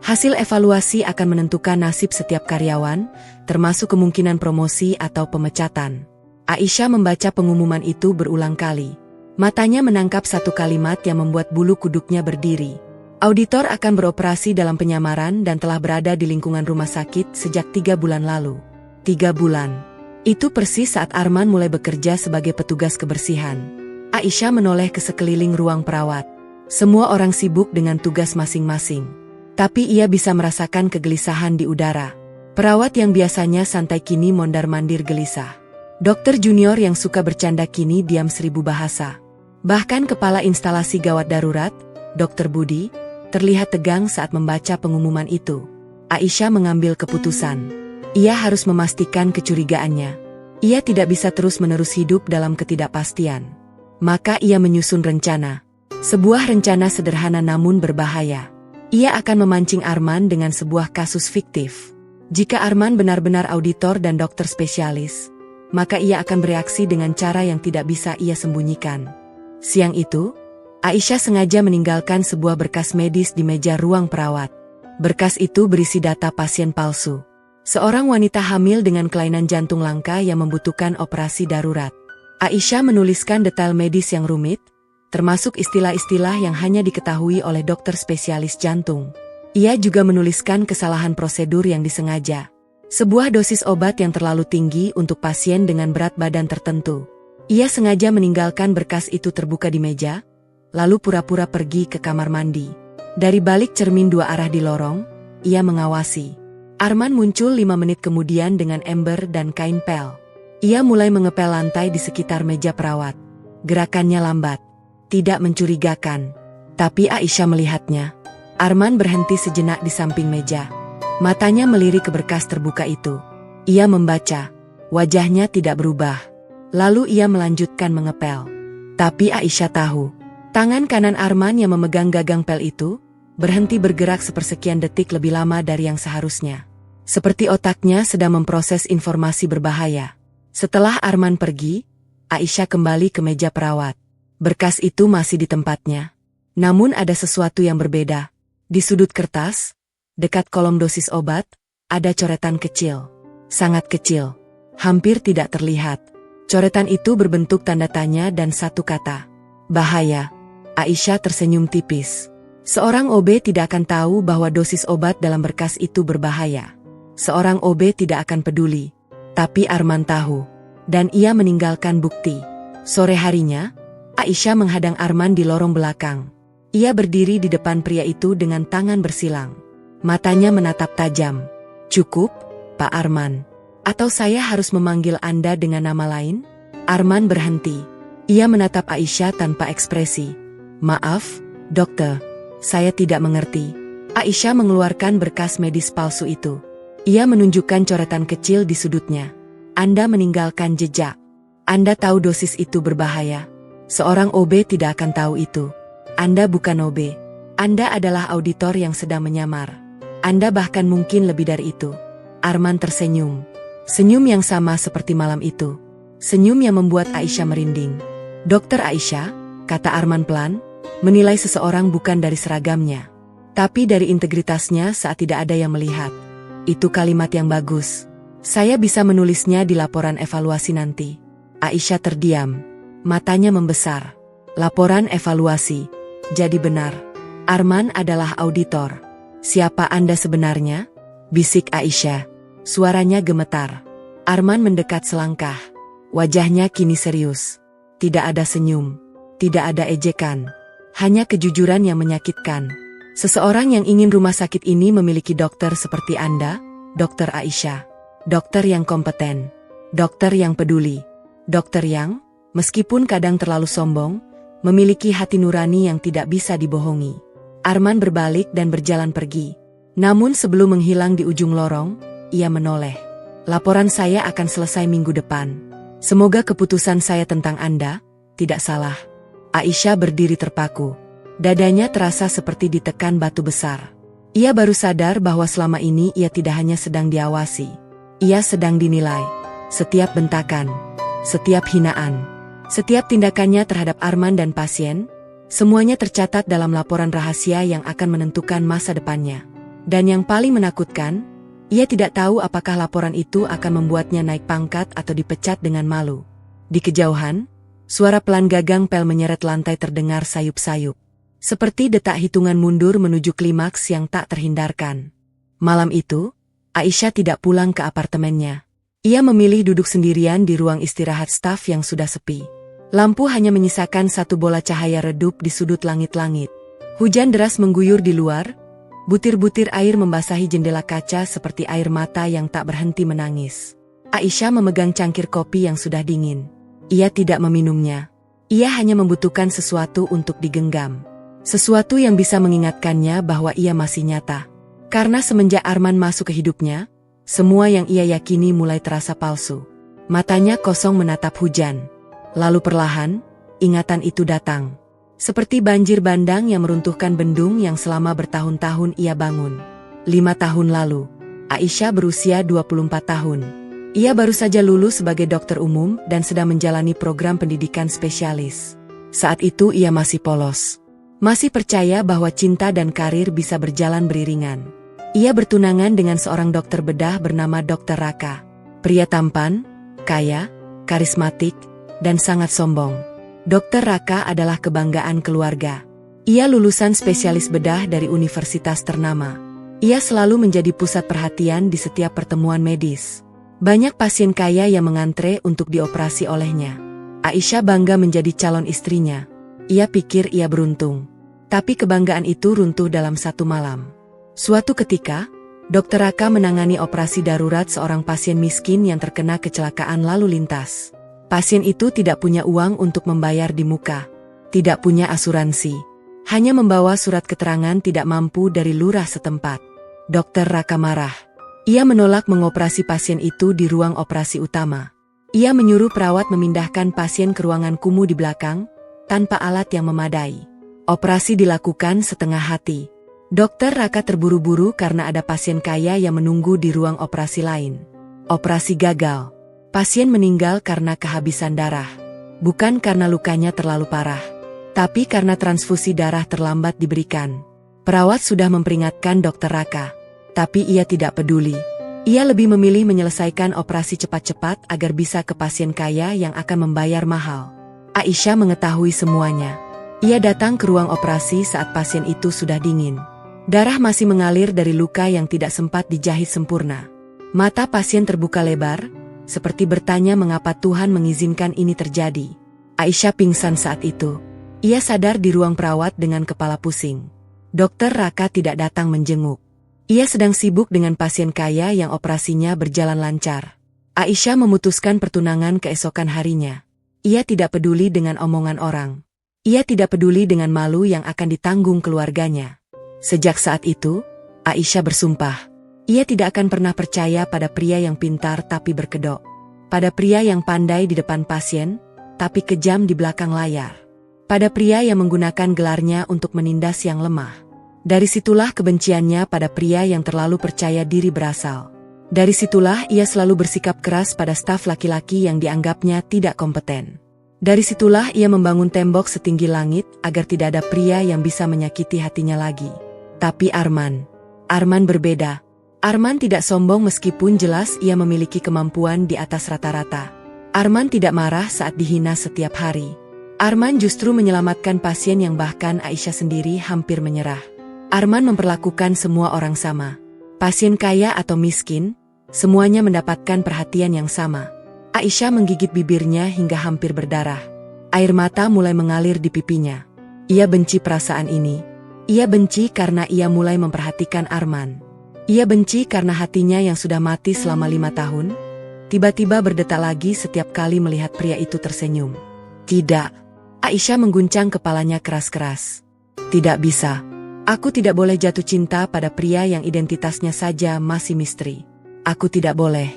hasil evaluasi akan menentukan nasib setiap karyawan, termasuk kemungkinan promosi atau pemecatan. Aisyah membaca pengumuman itu berulang kali. Matanya menangkap satu kalimat yang membuat bulu kuduknya berdiri. Auditor akan beroperasi dalam penyamaran dan telah berada di lingkungan rumah sakit sejak 3 bulan lalu. 3 bulan. Itu persis saat Arman mulai bekerja sebagai petugas kebersihan. Aisyah menoleh ke sekeliling ruang perawat. Semua orang sibuk dengan tugas masing-masing. Tapi ia bisa merasakan kegelisahan di udara. Perawat yang biasanya santai kini mondar-mandir gelisah. Dokter junior yang suka bercanda kini diam 1000 bahasa. Bahkan kepala instalasi gawat darurat, Dr. Budi, terlihat tegang saat membaca pengumuman itu. Aisyah mengambil keputusan. Ia harus memastikan kecurigaannya. Ia tidak bisa terus-menerus hidup dalam ketidakpastian. Maka ia menyusun rencana. Sebuah rencana sederhana namun berbahaya. Ia akan memancing Arman dengan sebuah kasus fiktif. Jika Arman benar-benar auditor dan dokter spesialis, maka ia akan bereaksi dengan cara yang tidak bisa ia sembunyikan. Siang itu, Aisyah sengaja meninggalkan sebuah berkas medis di meja ruang perawat. Berkas itu berisi data pasien palsu. Seorang wanita hamil dengan kelainan jantung langka yang membutuhkan operasi darurat. Aisyah menuliskan detail medis yang rumit, termasuk istilah-istilah yang hanya diketahui oleh dokter spesialis jantung. Ia juga menuliskan kesalahan prosedur yang disengaja. Sebuah dosis obat yang terlalu tinggi untuk pasien dengan berat badan tertentu. Ia sengaja meninggalkan berkas itu terbuka di meja, lalu pura-pura pergi ke kamar mandi. Dari balik cermin 2 arah di lorong, ia mengawasi. Arman muncul 5 menit kemudian dengan ember dan kain pel. Ia mulai mengepel lantai di sekitar meja perawat. Gerakannya lambat, tidak mencurigakan. Tapi Aisyah melihatnya. Arman berhenti sejenak di samping meja. Matanya melirik ke berkas terbuka itu. Ia membaca. Wajahnya tidak berubah. Lalu ia melanjutkan mengepel. Tapi Aisyah tahu. Tangan kanan Arman yang memegang gagang pel itu, berhenti bergerak sepersekian detik lebih lama dari yang seharusnya. Seperti otaknya sedang memproses informasi berbahaya. Setelah Arman pergi, Aisyah kembali ke meja perawat. Berkas itu masih di tempatnya. Namun ada sesuatu yang berbeda. Di sudut kertas, dekat kolom dosis obat, ada coretan kecil. Sangat kecil. Hampir tidak terlihat. Coretan itu berbentuk tanda tanya dan satu kata. Bahaya. Aisyah tersenyum tipis. Seorang OB tidak akan tahu bahwa dosis obat dalam berkas itu berbahaya. Seorang OB tidak akan peduli. Tapi Arman tahu. Dan ia meninggalkan bukti. Sore harinya, Aisyah menghadang Arman di lorong belakang. Ia berdiri di depan pria itu dengan tangan bersilang. Matanya menatap tajam. Cukup, Pak Arman. Atau saya harus memanggil Anda dengan nama lain? Arman berhenti. Ia menatap Aisyah tanpa ekspresi. Maaf, dokter. Saya tidak mengerti. Aisyah mengeluarkan berkas medis palsu itu. Ia menunjukkan coretan kecil di sudutnya. Anda meninggalkan jejak. Anda tahu dosis itu berbahaya. Seorang OB tidak akan tahu itu. Anda bukan OB. Anda adalah auditor yang sedang menyamar. Anda bahkan mungkin lebih dari itu. Arman tersenyum. Senyum yang sama seperti malam itu. Senyum yang membuat Aisyah merinding. Dokter Aisyah, kata Arman pelan, menilai seseorang bukan dari seragamnya. Tapi dari integritasnya saat tidak ada yang melihat. Itu kalimat yang bagus. Saya bisa menulisnya di laporan evaluasi nanti. Aisyah terdiam. Matanya membesar. Laporan evaluasi. Jadi benar. Arman adalah auditor. Siapa Anda sebenarnya? Bisik Aisyah. Suaranya gemetar. Arman mendekat selangkah. Wajahnya kini serius. Tidak ada senyum. Tidak ada ejekan. Hanya kejujuran yang menyakitkan. Seseorang yang ingin rumah sakit ini memiliki dokter seperti Anda, Dokter Aisyah. Dokter yang kompeten. Dokter yang peduli. Dokter yang, meskipun kadang terlalu sombong, memiliki hati nurani yang tidak bisa dibohongi. Arman berbalik dan berjalan pergi. Namun sebelum menghilang di ujung lorong, ia menoleh. Laporan saya akan selesai minggu depan. Semoga keputusan saya tentang Anda tidak salah. Aisyah berdiri terpaku. Dadanya terasa seperti ditekan batu besar. Ia baru sadar bahwa selama ini ia tidak hanya sedang diawasi. Ia sedang dinilai. Setiap bentakan, setiap hinaan, setiap tindakannya terhadap Arman dan pasien, semuanya tercatat dalam laporan rahasia yang akan menentukan masa depannya. Dan yang paling menakutkan, ia tidak tahu apakah laporan itu akan membuatnya naik pangkat atau dipecat dengan malu. Di kejauhan, suara pelan gagang pel menyeret lantai terdengar sayup-sayup. Seperti detak hitungan mundur menuju klimaks yang tak terhindarkan. Malam itu, Aisyah tidak pulang ke apartemennya. Ia memilih duduk sendirian di ruang istirahat staf yang sudah sepi. Lampu hanya menyisakan satu bola cahaya redup di sudut langit-langit. Hujan deras mengguyur di luar, butir-butir air membasahi jendela kaca seperti air mata yang tak berhenti menangis. Aisyah memegang cangkir kopi yang sudah dingin. Ia tidak meminumnya. Ia hanya membutuhkan sesuatu untuk digenggam. Sesuatu yang bisa mengingatkannya bahwa ia masih nyata. Karena semenjak Arman masuk ke hidupnya, semua yang ia yakini mulai terasa palsu. Matanya kosong menatap hujan. Lalu perlahan, ingatan itu datang. Seperti banjir bandang yang meruntuhkan bendung yang selama bertahun-tahun ia bangun. 5 tahun lalu, Aisyah berusia 24 tahun. Ia baru saja lulus sebagai dokter umum dan sedang menjalani program pendidikan spesialis. Saat itu ia masih polos. Masih percaya bahwa cinta dan karir bisa berjalan beriringan. Ia bertunangan dengan seorang dokter bedah bernama Dr. Raka. Pria tampan, kaya, karismatik, dan sangat sombong. Dr. Raka adalah kebanggaan keluarga. Ia lulusan spesialis bedah dari universitas ternama. Ia selalu menjadi pusat perhatian di setiap pertemuan medis. Banyak pasien kaya yang mengantre untuk dioperasi olehnya. Aisyah bangga menjadi calon istrinya. Ia pikir ia beruntung. Tapi kebanggaan itu runtuh dalam satu malam. Suatu ketika, Dr. Raka menangani operasi darurat seorang pasien miskin yang terkena kecelakaan lalu lintas. Pasien itu tidak punya uang untuk membayar di muka. Tidak punya asuransi. Hanya membawa surat keterangan tidak mampu dari lurah setempat. Dr. Raka marah. Ia menolak mengoperasi pasien itu di ruang operasi utama. Ia menyuruh perawat memindahkan pasien ke ruangan kumuh di belakang, tanpa alat yang memadai. Operasi dilakukan setengah hati. Dokter Raka terburu-buru karena ada pasien kaya yang menunggu di ruang operasi lain. Operasi gagal. Pasien meninggal karena kehabisan darah. Bukan karena lukanya terlalu parah, tapi karena transfusi darah terlambat diberikan. Perawat sudah memperingatkan Dokter Raka, tapi ia tidak peduli. Ia lebih memilih menyelesaikan operasi cepat-cepat agar bisa ke pasien kaya yang akan membayar mahal. Aisyah mengetahui semuanya. Ia datang ke ruang operasi saat pasien itu sudah dingin. Darah masih mengalir dari luka yang tidak sempat dijahit sempurna. Mata pasien terbuka lebar, seperti bertanya mengapa Tuhan mengizinkan ini terjadi. Aisyah pingsan saat itu. Ia sadar di ruang perawat dengan kepala pusing. Dokter Raka tidak datang menjenguk. Ia sedang sibuk dengan pasien kaya yang operasinya berjalan lancar. Aisyah memutuskan pertunangan keesokan harinya. Ia tidak peduli dengan omongan orang. Ia tidak peduli dengan malu yang akan ditanggung keluarganya. Sejak saat itu, Aisyah bersumpah, ia tidak akan pernah percaya pada pria yang pintar tapi berkedok. Pada pria yang pandai di depan pasien, tapi kejam di belakang layar. Pada pria yang menggunakan gelarnya untuk menindas yang lemah. Dari situlah kebenciannya pada pria yang terlalu percaya diri berasal. Dari situlah ia selalu bersikap keras pada staf laki-laki yang dianggapnya tidak kompeten. Dari situlah ia membangun tembok setinggi langit agar tidak ada pria yang bisa menyakiti hatinya lagi. Tapi Arman berbeda. Arman tidak sombong meskipun jelas ia memiliki kemampuan di atas rata-rata. Arman tidak marah saat dihina setiap hari. Arman justru menyelamatkan pasien yang bahkan Aisyah sendiri hampir menyerah. Arman memperlakukan semua orang sama. Pasien kaya atau miskin, semuanya mendapatkan perhatian yang sama. Aisyah menggigit bibirnya hingga hampir berdarah. Air mata mulai mengalir di pipinya. Ia benci perasaan ini. Ia benci karena ia mulai memperhatikan Arman. Ia benci karena hatinya yang sudah mati selama 5 tahun, tiba-tiba berdetak lagi setiap kali melihat pria itu tersenyum. Tidak. Aisyah mengguncang kepalanya keras-keras. Tidak bisa. Aku tidak boleh jatuh cinta pada pria yang identitasnya saja masih misteri. Aku tidak boleh.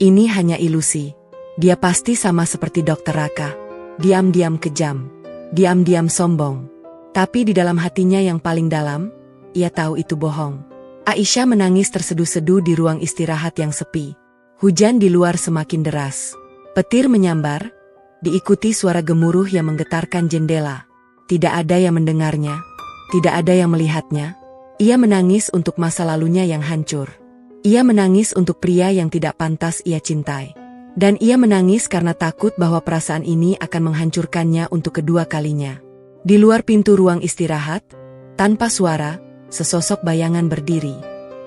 Ini hanya ilusi. Dia pasti sama seperti Dokter Raka. Diam-diam kejam. Diam-diam sombong. Tapi di dalam hatinya yang paling dalam, ia tahu itu bohong. Aisyah menangis terseduh-seduh di ruang istirahat yang sepi. Hujan di luar semakin deras. Petir menyambar, diikuti suara gemuruh yang menggetarkan jendela. Tidak ada yang mendengarnya, tidak ada yang melihatnya. Ia menangis untuk masa lalunya yang hancur. Ia menangis untuk pria yang tidak pantas ia cintai. Dan ia menangis karena takut bahwa perasaan ini akan menghancurkannya untuk kedua kalinya. Di luar pintu ruang istirahat, tanpa suara, sesosok bayangan berdiri.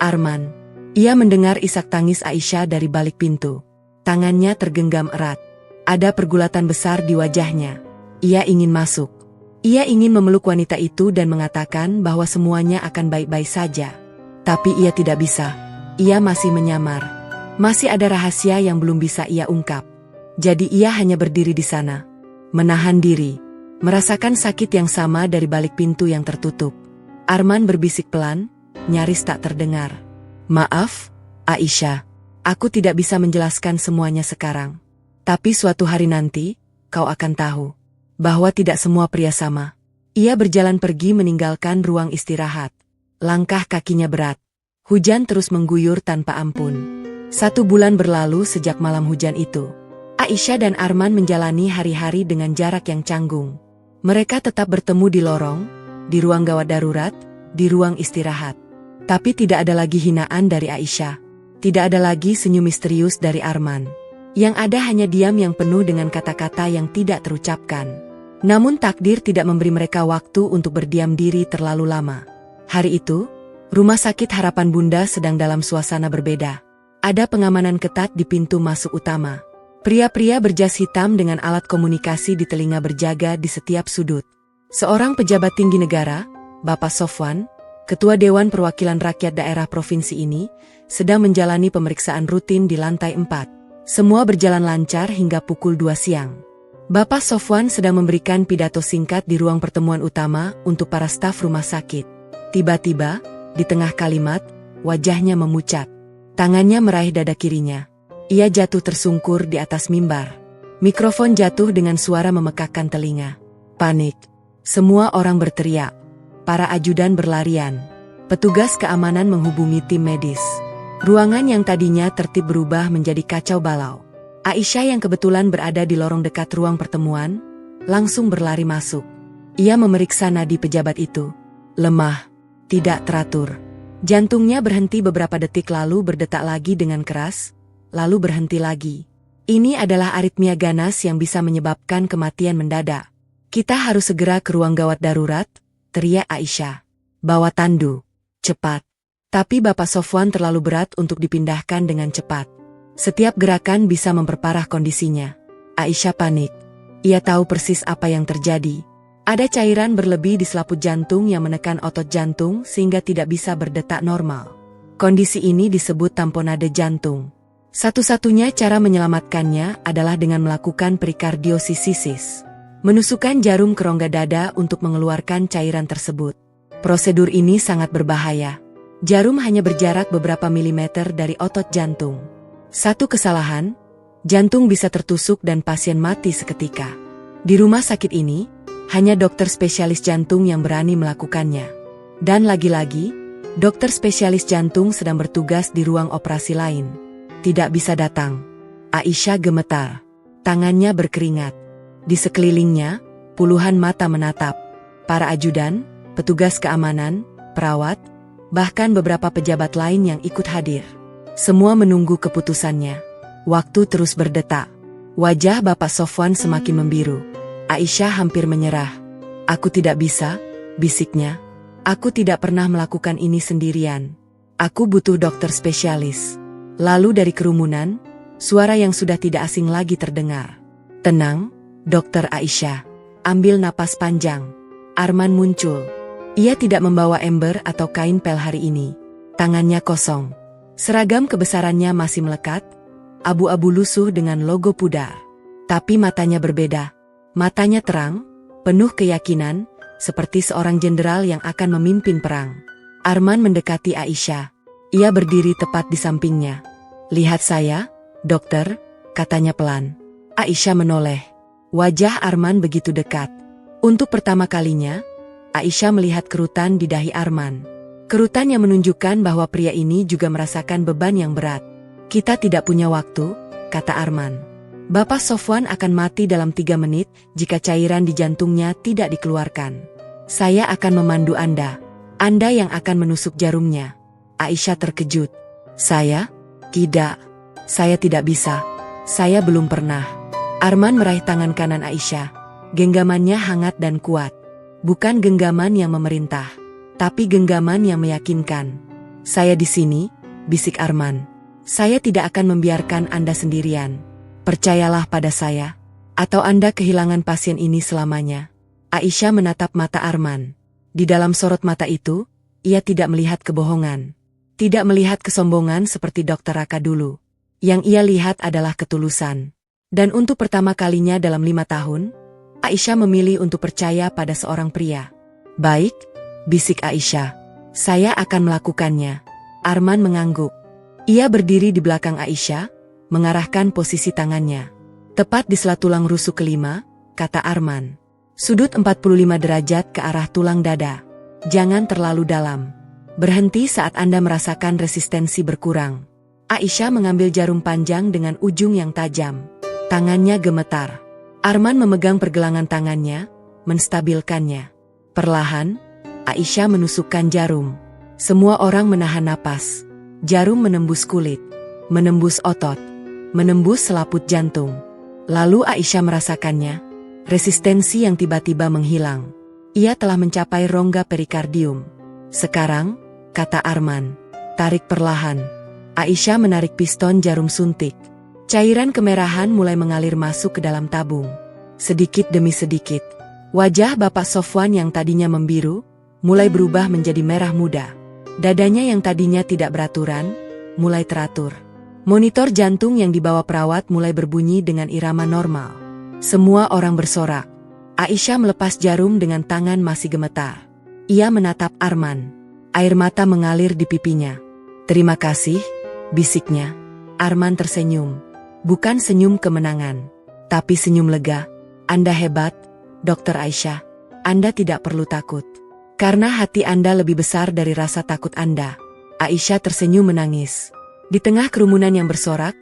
Arman. Ia mendengar isak tangis Aisyah dari balik pintu. Tangannya tergenggam erat. Ada pergulatan besar di wajahnya. Ia ingin masuk. Ia ingin memeluk wanita itu dan mengatakan bahwa semuanya akan baik-baik saja. Tapi ia tidak bisa. Ia masih menyamar. Masih ada rahasia yang belum bisa ia ungkap. Jadi ia hanya berdiri di sana. Menahan diri. Merasakan sakit yang sama dari balik pintu yang tertutup. Arman berbisik pelan, nyaris tak terdengar. Maaf, Aisyah. Aku tidak bisa menjelaskan semuanya sekarang. Tapi suatu hari nanti, kau akan tahu. Bahwa tidak semua pria sama. Ia berjalan pergi meninggalkan ruang istirahat. Langkah kakinya berat. Hujan terus mengguyur tanpa ampun. 1 bulan berlalu sejak malam hujan itu. Aisyah dan Arman menjalani hari-hari dengan jarak yang canggung. Mereka tetap bertemu di lorong, di ruang gawat darurat, di ruang istirahat. Tapi tidak ada lagi hinaan dari Aisyah. Tidak ada lagi senyum misterius dari Arman. Yang ada hanya diam yang penuh dengan kata-kata yang tidak terucapkan. Namun takdir tidak memberi mereka waktu untuk berdiam diri terlalu lama. Hari itu, Rumah Sakit Harapan Bunda sedang dalam suasana berbeda. Ada pengamanan ketat di pintu masuk utama. Pria-pria berjas hitam dengan alat komunikasi di telinga berjaga di setiap sudut. Seorang pejabat tinggi negara, Bapak Sofwan, Ketua Dewan Perwakilan Rakyat Daerah Provinsi ini, sedang menjalani pemeriksaan rutin di lantai 4. Semua berjalan lancar hingga pukul 2 siang. Bapak Sofwan sedang memberikan pidato singkat di ruang pertemuan utama untuk para staf rumah sakit. Tiba-tiba, di tengah kalimat, wajahnya memucat. Tangannya meraih dada kirinya. Ia jatuh tersungkur di atas mimbar. Mikrofon jatuh dengan suara memekakkan telinga. Panik. Semua orang berteriak. Para ajudan berlarian. Petugas keamanan menghubungi tim medis. Ruangan yang tadinya tertib berubah menjadi kacau balau. Aisyah yang kebetulan berada di lorong dekat ruang pertemuan, langsung berlari masuk. Ia memeriksa nadi pejabat itu. Lemah, tidak teratur. Jantungnya berhenti beberapa detik lalu berdetak lagi dengan keras, lalu berhenti lagi. Ini adalah aritmia ganas yang bisa menyebabkan kematian mendadak. Kita harus segera ke ruang gawat darurat, teriak Aisyah. Bawa tandu. Cepat. Tapi Bapak Sofwan terlalu berat untuk dipindahkan dengan cepat. Setiap gerakan bisa memperparah kondisinya. Aisyah panik. Ia tahu persis apa yang terjadi. Ada cairan berlebih di selaput jantung yang menekan otot jantung sehingga tidak bisa berdetak normal. Kondisi ini disebut tamponade jantung. Satu-satunya cara menyelamatkannya adalah dengan melakukan perikardiosisis. Menusukkan jarum ke rongga dada untuk mengeluarkan cairan tersebut. Prosedur ini sangat berbahaya. Jarum hanya berjarak beberapa milimeter dari otot jantung. Satu kesalahan, jantung bisa tertusuk dan pasien mati seketika. Di rumah sakit ini, hanya dokter spesialis jantung yang berani melakukannya. Dan lagi-lagi, dokter spesialis jantung sedang bertugas di ruang operasi lain. Tidak bisa datang. Aisyah gemetar. Tangannya berkeringat. Di sekelilingnya, puluhan mata menatap. Para ajudan, petugas keamanan, perawat, bahkan beberapa pejabat lain yang ikut hadir. Semua menunggu keputusannya. Waktu terus berdetak. Wajah Bapak Sofwan semakin membiru. Aisyah hampir menyerah. Aku tidak bisa, bisiknya. Aku tidak pernah melakukan ini sendirian. Aku butuh dokter spesialis. Lalu dari kerumunan, suara yang sudah tidak asing lagi terdengar. Tenang, Dokter Aisyah. Ambil napas panjang. Arman muncul. Ia tidak membawa ember atau kain pel hari ini. Tangannya kosong. Seragam kebesarannya masih melekat, abu-abu lusuh dengan logo pudar. Tapi matanya berbeda. Matanya terang, penuh keyakinan, seperti seorang jenderal yang akan memimpin perang. Arman mendekati Aisyah. Ia berdiri tepat di sampingnya. Lihat saya, dokter, katanya pelan. Aisyah menoleh. Wajah Arman begitu dekat. Untuk pertama kalinya, Aisyah melihat kerutan di dahi Arman. Kerutan yang menunjukkan bahwa pria ini juga merasakan beban yang berat. Kita tidak punya waktu, kata Arman. Bapak Sofwan akan mati dalam 3 menit jika cairan di jantungnya tidak dikeluarkan. Saya akan memandu Anda. Anda yang akan menusuk jarumnya. Aisyah terkejut. Saya? Tidak. Saya tidak bisa. Saya belum pernah. Arman meraih tangan kanan Aisyah. Genggamannya hangat dan kuat. Bukan genggaman yang memerintah, tapi genggaman yang meyakinkan. Saya di sini, bisik Arman. Saya tidak akan membiarkan Anda sendirian. Percayalah pada saya, atau Anda kehilangan pasien ini selamanya. Aisyah menatap mata Arman. Di dalam sorot mata itu, ia tidak melihat kebohongan. Tidak melihat kesombongan seperti Dr. Raka dulu. Yang ia lihat adalah ketulusan. Dan untuk pertama kalinya dalam 5 tahun, Aisyah memilih untuk percaya pada seorang pria. Baik, bisik Aisyah. Saya akan melakukannya. Arman mengangguk. Ia berdiri di belakang Aisyah, mengarahkan posisi tangannya. Tepat di sela tulang rusuk kelima, kata Arman. Sudut 45 derajat ke arah tulang dada. Jangan terlalu dalam. Berhenti saat Anda merasakan resistensi berkurang. Aisyah mengambil jarum panjang dengan ujung yang tajam. Tangannya gemetar. Arman memegang pergelangan tangannya, menstabilkannya. Perlahan, Aisyah menusukkan jarum. Semua orang menahan napas. Jarum menembus kulit, menembus otot, menembus selaput jantung. Lalu Aisyah merasakannya, resistensi yang tiba-tiba menghilang. Ia telah mencapai rongga perikardium. Sekarang, kata Arman, tarik perlahan. Aisyah menarik piston jarum suntik. Cairan kemerahan mulai mengalir masuk ke dalam tabung. Sedikit demi sedikit, wajah Bapak Sofwan yang tadinya membiru, mulai berubah menjadi merah muda. Dadanya yang tadinya tidak beraturan, mulai teratur. Monitor jantung yang dibawa perawat mulai berbunyi dengan irama normal. Semua orang bersorak. Aisyah melepas jarum dengan tangan masih gemetar. Ia menatap Arman. Air mata mengalir di pipinya. Terima kasih, bisiknya. Arman tersenyum. Bukan senyum kemenangan, tapi senyum lega. Anda hebat, Dokter Aisyah. Anda tidak perlu takut. Karena hati Anda lebih besar dari rasa takut Anda. Aisyah tersenyum menangis. Di tengah kerumunan yang bersorak,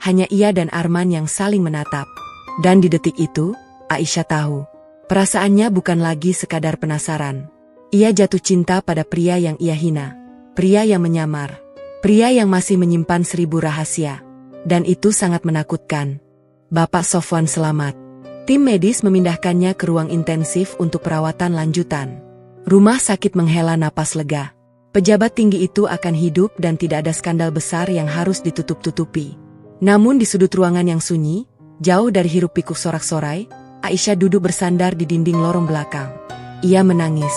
hanya ia dan Arman yang saling menatap. Dan di detik itu, Aisyah tahu. Perasaannya bukan lagi sekadar penasaran. Ia jatuh cinta pada pria yang ia hina. Pria yang menyamar. Pria yang masih menyimpan 1000 rahasia. Dan itu sangat menakutkan. Bapak Sofwan selamat. Tim medis memindahkannya ke ruang intensif untuk perawatan lanjutan. Rumah sakit menghela napas lega. Pejabat tinggi itu akan hidup dan tidak ada skandal besar yang harus ditutup-tutupi. Namun di sudut ruangan yang sunyi, jauh dari hiruk-pikuk sorak-sorai, Aisyah duduk bersandar di dinding lorong belakang. Ia menangis.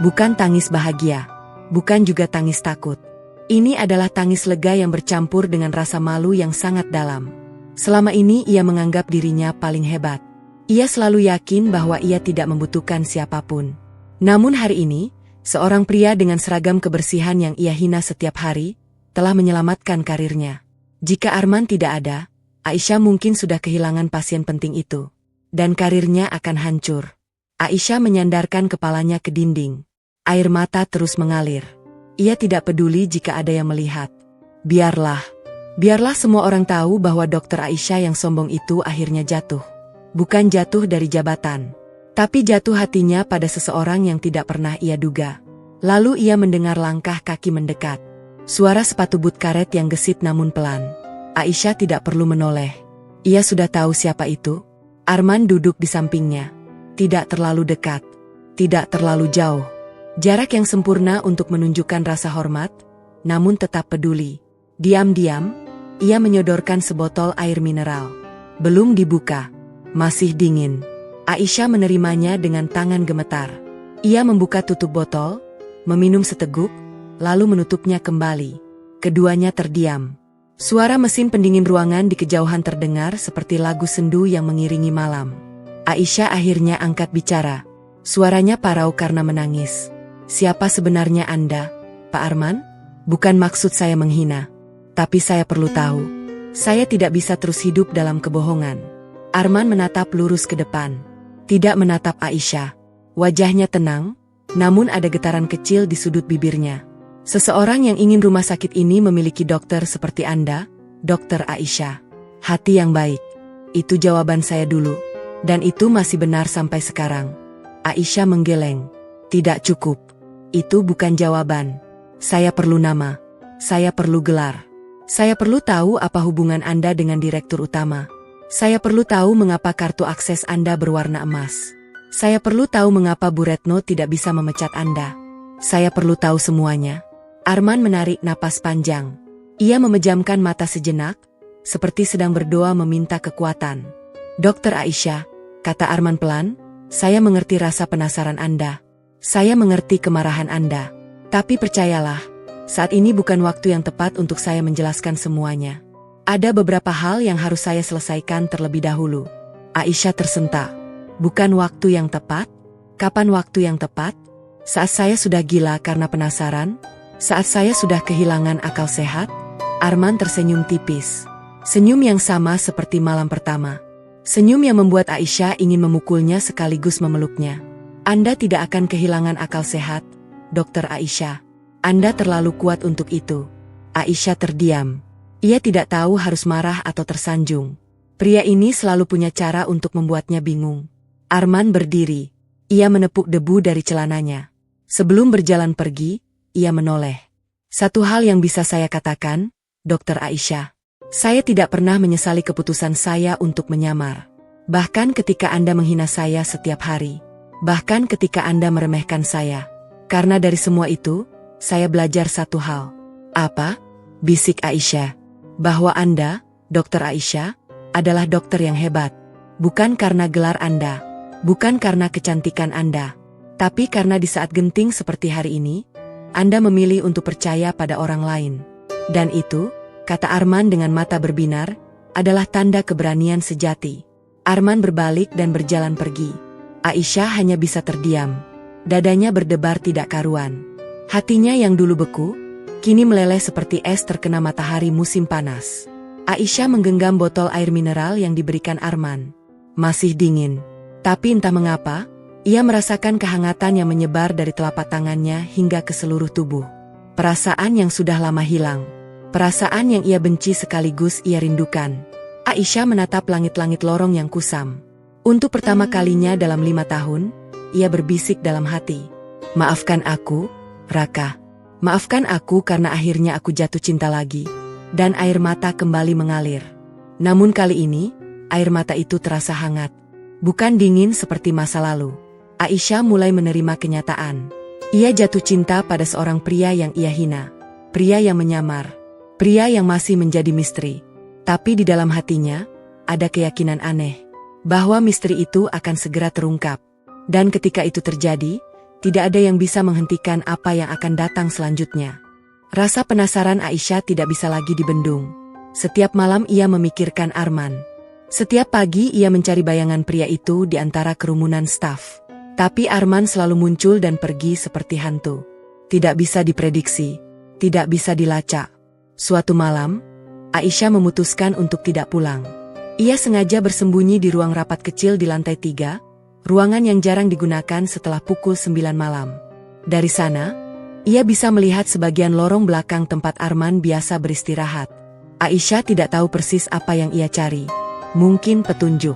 Bukan tangis bahagia. Bukan juga tangis takut. Ini adalah tangis lega yang bercampur dengan rasa malu yang sangat dalam. Selama ini ia menganggap dirinya paling hebat. Ia selalu yakin bahwa ia tidak membutuhkan siapapun. Namun hari ini, seorang pria dengan seragam kebersihan yang ia hina setiap hari, telah menyelamatkan karirnya. Jika Arman tidak ada, Aisyah mungkin sudah kehilangan pasien penting itu. Dan karirnya akan hancur. Aisyah menyandarkan kepalanya ke dinding. Air mata terus mengalir. Ia tidak peduli jika ada yang melihat. Biarlah. Biarlah semua orang tahu bahwa dokter Aisyah yang sombong itu akhirnya jatuh. Bukan jatuh dari jabatan, tapi jatuh hatinya pada seseorang yang tidak pernah ia duga. Lalu ia mendengar langkah kaki mendekat. Suara sepatu but karet yang gesit namun pelan. Aisyah tidak perlu menoleh. Ia sudah tahu siapa itu. Arman duduk di sampingnya. Tidak terlalu dekat. Tidak terlalu jauh. Jarak yang sempurna untuk menunjukkan rasa hormat, namun tetap peduli. Diam-diam, ia menyodorkan sebotol air mineral. Belum dibuka. Masih dingin. Aisyah menerimanya dengan tangan gemetar. Ia membuka tutup botol, meminum seteguk, lalu menutupnya kembali. Keduanya terdiam. Suara mesin pendingin ruangan di kejauhan terdengar seperti lagu sendu yang mengiringi malam. Aisyah akhirnya angkat bicara. Suaranya parau karena menangis. Siapa sebenarnya Anda, Pak Arman? Bukan maksud saya menghina. Tapi saya perlu tahu. Saya tidak bisa terus hidup dalam kebohongan. Arman menatap lurus ke depan. Tidak menatap Aisyah. Wajahnya tenang, namun ada getaran kecil di sudut bibirnya. Seseorang yang ingin rumah sakit ini memiliki dokter seperti Anda, Dokter Aisyah. Hati yang baik. Itu jawaban saya dulu. Dan itu masih benar sampai sekarang. Aisyah menggeleng. Tidak cukup. Itu bukan jawaban. Saya perlu nama. Saya perlu gelar. Saya perlu tahu apa hubungan Anda dengan direktur utama. Saya perlu tahu mengapa kartu akses Anda berwarna emas. Saya perlu tahu mengapa Bu Retno tidak bisa memecat Anda. Saya perlu tahu semuanya. Arman menarik napas panjang. Ia memejamkan mata sejenak, seperti sedang berdoa meminta kekuatan. Dokter Aisyah, kata Arman pelan, saya mengerti rasa penasaran Anda. Saya mengerti kemarahan Anda. Tapi percayalah, saat ini bukan waktu yang tepat untuk saya menjelaskan semuanya. Ada beberapa hal yang harus saya selesaikan terlebih dahulu. Aisyah tersentak. Bukan waktu yang tepat? Kapan waktu yang tepat? Saat saya sudah gila karena penasaran? Saat saya sudah kehilangan akal sehat? Arman tersenyum tipis. Senyum yang sama seperti malam pertama. Senyum yang membuat Aisyah ingin memukulnya sekaligus memeluknya. Anda tidak akan kehilangan akal sehat, Dokter Aisyah. Anda terlalu kuat untuk itu. Aisyah terdiam. Ia tidak tahu harus marah atau tersanjung. Pria ini selalu punya cara untuk membuatnya bingung. Arman berdiri. Ia menepuk debu dari celananya. Sebelum berjalan pergi, ia menoleh. Satu hal yang bisa saya katakan, Dokter Aisyah. Saya tidak pernah menyesali keputusan saya untuk menyamar. Bahkan ketika Anda menghina saya setiap hari. Bahkan ketika Anda meremehkan saya. Karena dari semua itu, saya belajar satu hal. Apa? Bisik Aisyah. Bahwa Anda, Dokter Aisyah, adalah dokter yang hebat. Bukan karena gelar Anda. Bukan karena kecantikan Anda. Tapi karena di saat genting seperti hari ini, Anda memilih untuk percaya pada orang lain. Dan itu, kata Arman dengan mata berbinar, adalah tanda keberanian sejati. Arman berbalik dan berjalan pergi. Aisyah hanya bisa terdiam. Dadanya berdebar tidak karuan. Hatinya yang dulu beku, kini meleleh seperti es terkena matahari musim panas. Aisyah menggenggam botol air mineral yang diberikan Arman. Masih dingin. Tapi entah mengapa, Ia merasakan kehangatan yang menyebar dari telapak tangannya hingga ke seluruh tubuh. Perasaan yang sudah lama hilang. Perasaan yang ia benci sekaligus ia rindukan. Aisyah menatap langit-langit lorong yang kusam. Untuk pertama kalinya dalam 5 tahun, ia berbisik dalam hati. Maafkan aku, Raka. Maafkan aku karena akhirnya aku jatuh cinta lagi. Dan air mata kembali mengalir. Namun kali ini, air mata itu terasa hangat. Bukan dingin seperti masa lalu. Aisyah mulai menerima kenyataan. Ia jatuh cinta pada seorang pria yang ia hina. Pria yang menyamar. Pria yang masih menjadi misteri. Tapi di dalam hatinya, ada keyakinan aneh. Bahwa misteri itu akan segera terungkap. Dan ketika itu terjadi, tidak ada yang bisa menghentikan apa yang akan datang selanjutnya. Rasa penasaran Aisyah tidak bisa lagi dibendung. Setiap malam ia memikirkan Arman. Setiap pagi ia mencari bayangan pria itu di antara kerumunan staf. Tapi Arman selalu muncul dan pergi seperti hantu. Tidak bisa diprediksi, tidak bisa dilacak. Suatu malam, Aisyah memutuskan untuk tidak pulang. Ia sengaja bersembunyi di ruang rapat kecil di lantai 3, ruangan yang jarang digunakan setelah pukul 9 malam. Dari sana, ia bisa melihat sebagian lorong belakang tempat Arman biasa beristirahat. Aisyah tidak tahu persis apa yang ia cari. Mungkin petunjuk,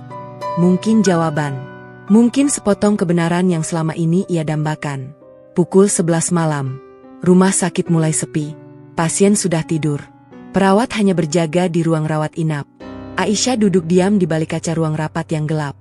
mungkin jawaban. Mungkin sepotong kebenaran yang selama ini ia dambakan. Pukul 11 malam. Rumah sakit mulai sepi. Pasien sudah tidur. Perawat hanya berjaga di ruang rawat inap. Aisyah duduk diam di balik kaca ruang rapat yang gelap.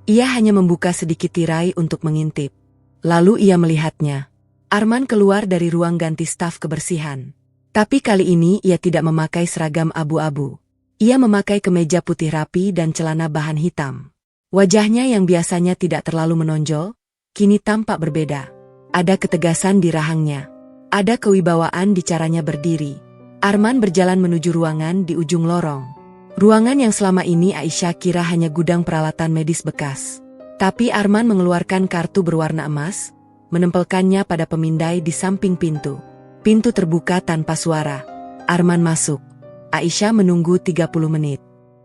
Ia hanya membuka sedikit tirai untuk mengintip. Lalu ia melihatnya. Arman keluar dari ruang ganti staf kebersihan. Tapi kali ini ia tidak memakai seragam abu-abu. Ia memakai kemeja putih rapi dan celana bahan hitam. Wajahnya yang biasanya tidak terlalu menonjol, kini tampak berbeda. Ada ketegasan di rahangnya. Ada kewibawaan di caranya berdiri. Arman berjalan menuju ruangan di ujung lorong. Ruangan yang selama ini Aisyah kira hanya gudang peralatan medis bekas. Tapi Arman mengeluarkan kartu berwarna emas, menempelkannya pada pemindai di samping pintu. Pintu terbuka tanpa suara. Arman masuk. Aisyah menunggu 30 menit.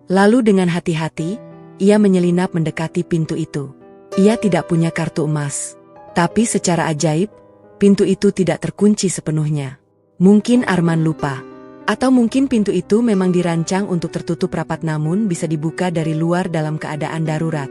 Lalu dengan hati-hati, ia menyelinap mendekati pintu itu. Ia tidak punya kartu emas. Tapi secara ajaib, pintu itu tidak terkunci sepenuhnya. Mungkin Arman lupa. Atau mungkin pintu itu memang dirancang untuk tertutup rapat namun bisa dibuka dari luar dalam keadaan darurat.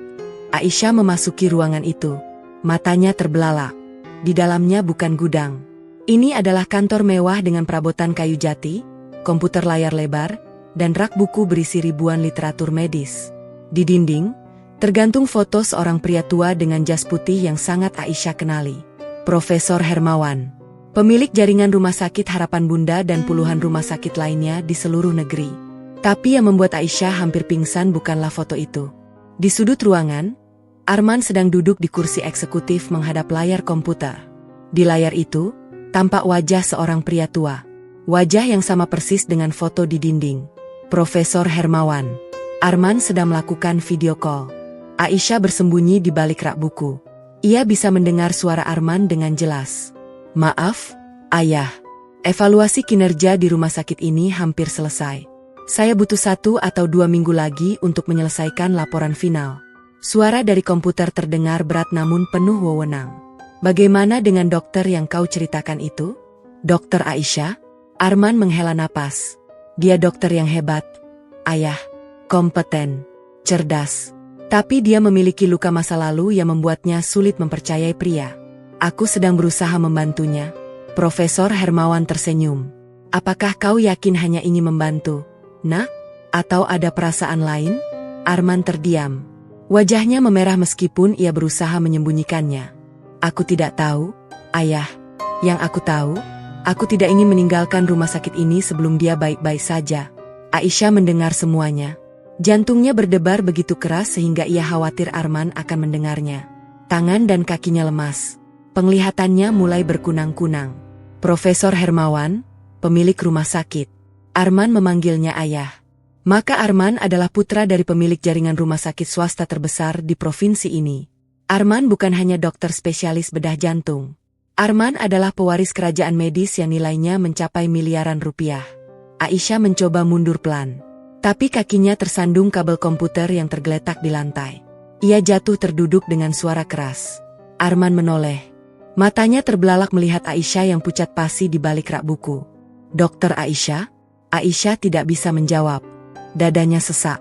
Aisyah memasuki ruangan itu. Matanya terbelalak. Di dalamnya bukan gudang. Ini adalah kantor mewah dengan perabotan kayu jati, komputer layar lebar, dan rak buku berisi ribuan literatur medis. Di dinding, tergantung foto seorang pria tua dengan jas putih yang sangat Aisyah kenali. Profesor Hermawan. Pemilik jaringan rumah sakit Harapan Bunda dan puluhan rumah sakit lainnya di seluruh negeri. Tapi yang membuat Aisyah hampir pingsan bukanlah foto itu. Di sudut ruangan, Arman sedang duduk di kursi eksekutif menghadap layar komputer. Di layar itu, tampak wajah seorang pria tua. Wajah yang sama persis dengan foto di dinding. Profesor Hermawan. Arman sedang melakukan video call. Aisyah bersembunyi di balik rak buku. Ia bisa mendengar suara Arman dengan jelas. Maaf, Ayah. Evaluasi kinerja di rumah sakit ini hampir selesai. Saya butuh 1 atau 2 minggu lagi untuk menyelesaikan laporan final. Suara dari komputer terdengar berat namun penuh wewenang. Bagaimana dengan dokter yang kau ceritakan itu? Dokter Aisyah? Arman menghela napas. Dia dokter yang hebat, Ayah. Kompeten, cerdas. Tapi dia memiliki luka masa lalu yang membuatnya sulit mempercayai pria. Aku sedang berusaha membantunya. Profesor Hermawan tersenyum. Apakah kau yakin hanya ingin membantu, Nak? Atau ada perasaan lain? Arman terdiam. Wajahnya memerah meskipun ia berusaha menyembunyikannya. Aku tidak tahu, Ayah. Yang aku tahu, aku tidak ingin meninggalkan rumah sakit ini sebelum dia baik-baik saja. Aisyah mendengar semuanya. Jantungnya berdebar begitu keras sehingga ia khawatir Arman akan mendengarnya. Tangan dan kakinya lemas. Penglihatannya mulai berkunang-kunang. Profesor Hermawan, pemilik rumah sakit. Arman memanggilnya ayah. Maka Arman adalah putra dari pemilik jaringan rumah sakit swasta terbesar di provinsi ini. Arman bukan hanya dokter spesialis bedah jantung. Arman adalah pewaris kerajaan medis yang nilainya mencapai miliaran rupiah. Aisyah mencoba mundur pelan. Tapi kakinya tersandung kabel komputer yang tergeletak di lantai. Ia jatuh terduduk dengan suara keras. Arman menoleh. Matanya terbelalak melihat Aisyah yang pucat pasi di balik rak buku. Dokter Aisyah? Aisyah tidak bisa menjawab. Dadanya sesak.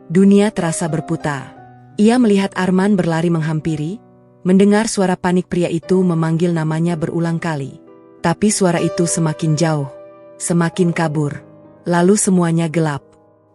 Dunia terasa berputar. Ia melihat Arman berlari menghampiri, mendengar suara panik pria itu memanggil namanya berulang kali. Tapi suara itu semakin jauh, semakin kabur. Lalu semuanya gelap.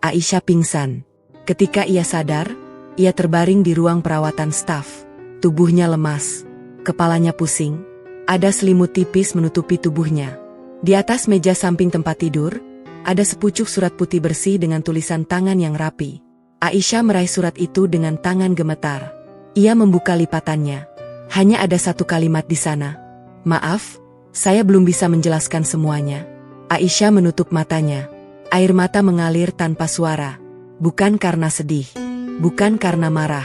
Aisyah pingsan. Ketika ia sadar, ia terbaring di ruang perawatan staf. Tubuhnya lemas. Kepalanya pusing, ada selimut tipis menutupi tubuhnya. Di atas meja samping tempat tidur, ada sepucuk surat putih bersih dengan tulisan tangan yang rapi. Aisyah meraih surat itu dengan tangan gemetar. Ia membuka lipatannya. Hanya ada satu kalimat di sana. Maaf, saya belum bisa menjelaskan semuanya. Aisyah menutup matanya. Air mata mengalir tanpa suara. Bukan karena sedih, bukan karena marah.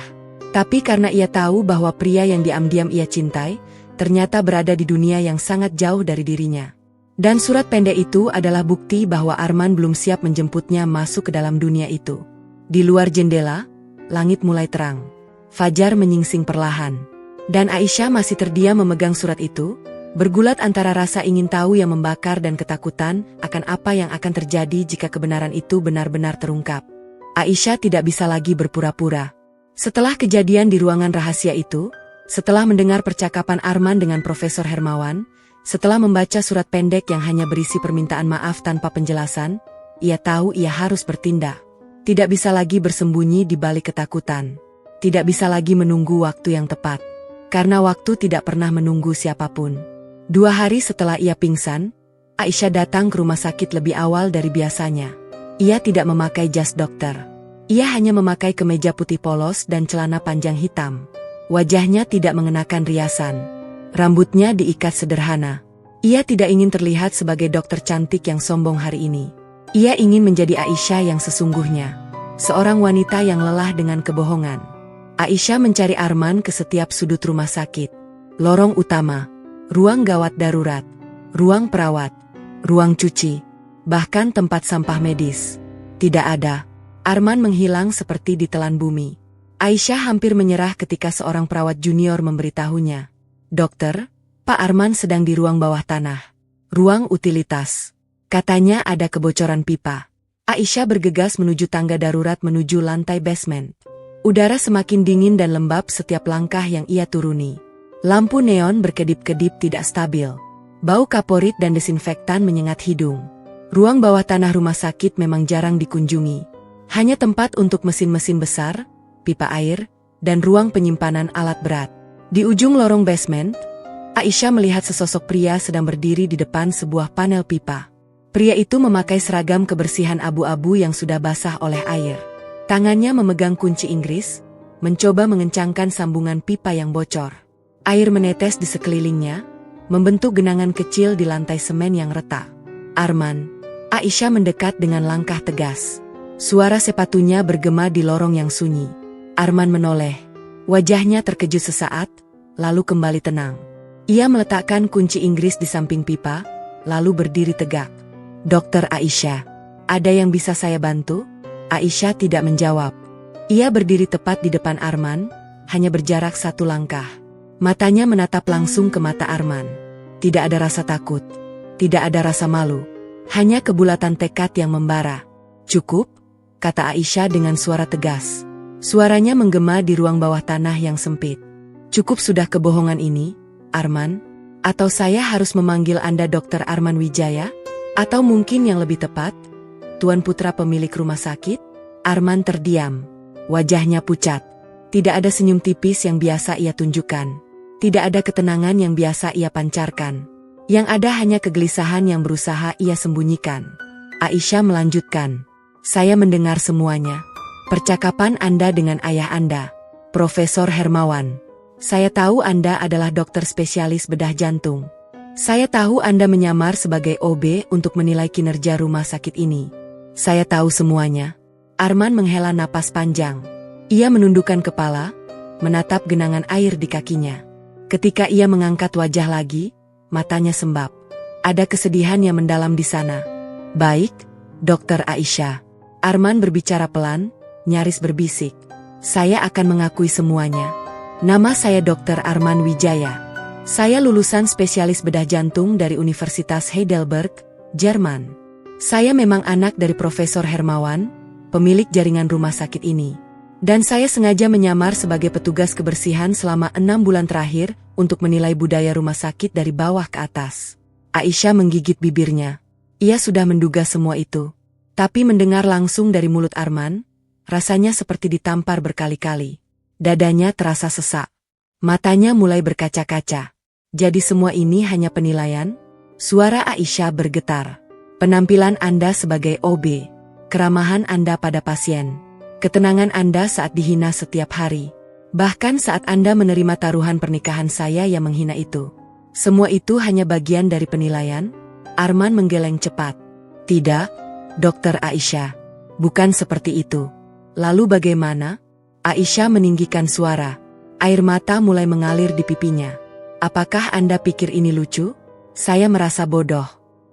Tapi karena ia tahu bahwa pria yang diam-diam ia cintai, ternyata berada di dunia yang sangat jauh dari dirinya. Dan surat pendek itu adalah bukti bahwa Arman belum siap menjemputnya masuk ke dalam dunia itu. Di luar jendela, langit mulai terang. Fajar menyingsing perlahan. Dan Aisyah masih terdiam memegang surat itu, bergulat antara rasa ingin tahu yang membakar dan ketakutan akan apa yang akan terjadi jika kebenaran itu benar-benar terungkap. Aisyah tidak bisa lagi berpura-pura. Setelah kejadian di ruangan rahasia itu, setelah mendengar percakapan Arman dengan Profesor Hermawan, setelah membaca surat pendek yang hanya berisi permintaan maaf tanpa penjelasan, ia tahu ia harus bertindak. Tidak bisa lagi bersembunyi di balik ketakutan. Tidak bisa lagi menunggu waktu yang tepat. Karena waktu tidak pernah menunggu siapapun. 2 hari setelah ia pingsan, Aisyah datang ke rumah sakit lebih awal dari biasanya. Ia tidak memakai jas dokter. Ia hanya memakai kemeja putih polos dan celana panjang hitam. Wajahnya tidak mengenakan riasan. Rambutnya diikat sederhana. Ia tidak ingin terlihat sebagai dokter cantik yang sombong hari ini. Ia ingin menjadi Aisyah yang sesungguhnya. Seorang wanita yang lelah dengan kebohongan. Aisyah mencari Arman ke setiap sudut rumah sakit. Lorong utama, ruang gawat darurat, ruang perawat, ruang cuci, bahkan tempat sampah medis. Tidak ada. Arman menghilang seperti ditelan bumi. Aisyah hampir menyerah ketika seorang perawat junior memberitahunya. Dokter, Pak Arman sedang di ruang bawah tanah. Ruang utilitas. Katanya ada kebocoran pipa. Aisyah bergegas menuju tangga darurat menuju lantai basement. Udara semakin dingin dan lembab setiap langkah yang ia turuni. Lampu neon berkedip-kedip tidak stabil. Bau kaporit dan desinfektan menyengat hidung. Ruang bawah tanah rumah sakit memang jarang dikunjungi. Hanya tempat untuk mesin-mesin besar, pipa air, dan ruang penyimpanan alat berat. Di ujung lorong basement, Aisyah melihat sesosok pria sedang berdiri di depan sebuah panel pipa. Pria itu memakai seragam kebersihan abu-abu yang sudah basah oleh air. Tangannya memegang kunci Inggris, mencoba mengencangkan sambungan pipa yang bocor. Air menetes di sekelilingnya, membentuk genangan kecil di lantai semen yang retak. Arman. Aisyah mendekat dengan langkah tegas. Suara sepatunya bergema di lorong yang sunyi. Arman menoleh. Wajahnya terkejut sesaat, lalu kembali tenang. Ia meletakkan kunci Inggris di samping pipa, lalu berdiri tegak. Dokter Aisyah, ada yang bisa saya bantu? Aisyah tidak menjawab. Ia berdiri tepat di depan Arman, hanya berjarak 1 langkah. Matanya menatap langsung ke mata Arman. Tidak ada rasa takut, tidak ada rasa malu, hanya kebulatan tekad yang membara. Cukup, kata Aisyah dengan suara tegas. Suaranya menggema di ruang bawah tanah yang sempit. Cukup sudah kebohongan ini, Arman? Atau saya harus memanggil Anda Dr. Arman Wijaya? Atau mungkin yang lebih tepat, Tuan Putra pemilik rumah sakit? Arman terdiam. Wajahnya pucat. Tidak ada senyum tipis yang biasa ia tunjukkan. Tidak ada ketenangan yang biasa ia pancarkan. Yang ada hanya kegelisahan yang berusaha ia sembunyikan. Aisyah melanjutkan. Saya mendengar semuanya. Percakapan Anda dengan ayah Anda, Profesor Hermawan. Saya tahu Anda adalah dokter spesialis bedah jantung. Saya tahu Anda menyamar sebagai OB untuk menilai kinerja rumah sakit ini. Saya tahu semuanya. Arman menghela napas panjang. Ia menundukkan kepala, menatap genangan air di kakinya. Ketika ia mengangkat wajah lagi, matanya sembab. Ada kesedihan yang mendalam di sana. Baik, Dokter Aisyah. Arman berbicara pelan, nyaris berbisik. Saya akan mengakui semuanya. Nama saya Dr. Arman Wijaya. Saya lulusan spesialis bedah jantung dari Universitas Heidelberg, Jerman. Saya memang anak dari Profesor Hermawan, pemilik jaringan rumah sakit ini. Dan saya sengaja menyamar sebagai petugas kebersihan selama 6 bulan terakhir untuk menilai budaya rumah sakit dari bawah ke atas. Aisyah menggigit bibirnya. Ia sudah menduga semua itu. Tapi mendengar langsung dari mulut Arman, rasanya seperti ditampar berkali-kali. Dadanya terasa sesak. Matanya mulai berkaca-kaca. Jadi semua ini hanya penilaian? Suara Aisyah bergetar. Penampilan Anda sebagai OB. Keramahan Anda pada pasien. Ketenangan Anda saat dihina setiap hari. Bahkan saat Anda menerima taruhan pernikahan saya yang menghina itu. Semua itu hanya bagian dari penilaian? Arman menggeleng cepat. Tidak, Dokter Aisyah. Bukan seperti itu. Lalu bagaimana? Aisyah meninggikan suara. Air mata mulai mengalir di pipinya. Apakah Anda pikir ini lucu? Saya merasa bodoh.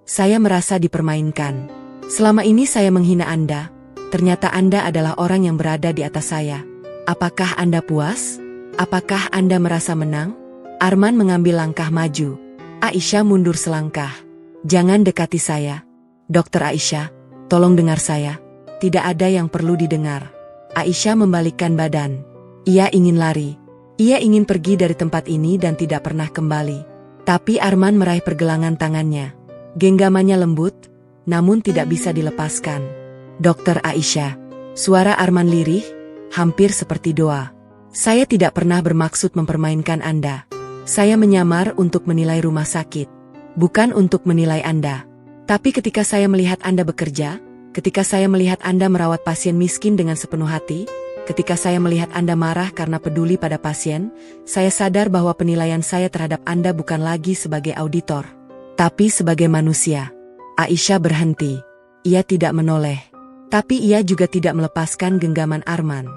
Saya merasa dipermainkan. Selama ini saya menghina Anda. Ternyata Anda adalah orang yang berada di atas saya. Apakah Anda puas? Apakah Anda merasa menang? Arman mengambil langkah maju. Aisyah mundur selangkah. Jangan dekati saya. Dokter Aisyah, tolong dengar saya. Tidak ada yang perlu didengar. Aisyah membalikkan badan. Ia ingin lari. Ia ingin pergi dari tempat ini dan tidak pernah kembali. Tapi Arman meraih pergelangan tangannya. Genggamannya lembut, namun tidak bisa dilepaskan. Dokter Aisyah. Suara Arman lirih, hampir seperti doa. Saya tidak pernah bermaksud mempermainkan Anda. Saya menyamar untuk menilai rumah sakit. Bukan untuk menilai Anda. Tapi ketika saya melihat Anda bekerja, ketika saya melihat Anda merawat pasien miskin dengan sepenuh hati, ketika saya melihat Anda marah karena peduli pada pasien, saya sadar bahwa penilaian saya terhadap Anda bukan lagi sebagai auditor, tapi sebagai manusia. Aisyah berhenti. Ia tidak menoleh. Tapi ia juga tidak melepaskan genggaman Arman.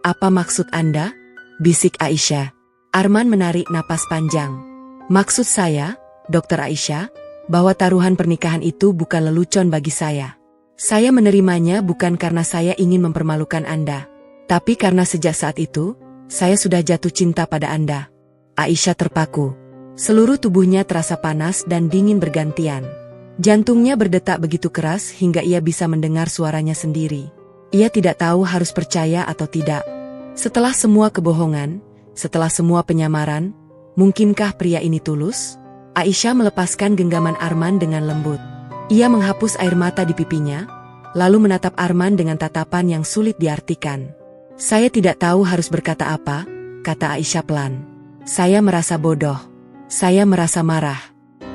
Apa maksud Anda? Bisik Aisyah. Arman menarik napas panjang. Maksud saya, Dokter Aisyah, bahwa taruhan pernikahan itu bukan lelucon bagi saya. Saya menerimanya bukan karena saya ingin mempermalukan Anda. Tapi karena sejak saat itu, saya sudah jatuh cinta pada Anda. Aisyah terpaku. Seluruh tubuhnya terasa panas dan dingin bergantian. Jantungnya berdetak begitu keras hingga ia bisa mendengar suaranya sendiri. Ia tidak tahu harus percaya atau tidak. Setelah semua kebohongan, setelah semua penyamaran, mungkinkah pria ini tulus? Aisyah melepaskan genggaman Arman dengan lembut. Ia menghapus air mata di pipinya, lalu menatap Arman dengan tatapan yang sulit diartikan. Saya tidak tahu harus berkata apa, kata Aisyah pelan. Saya merasa bodoh. Saya merasa marah.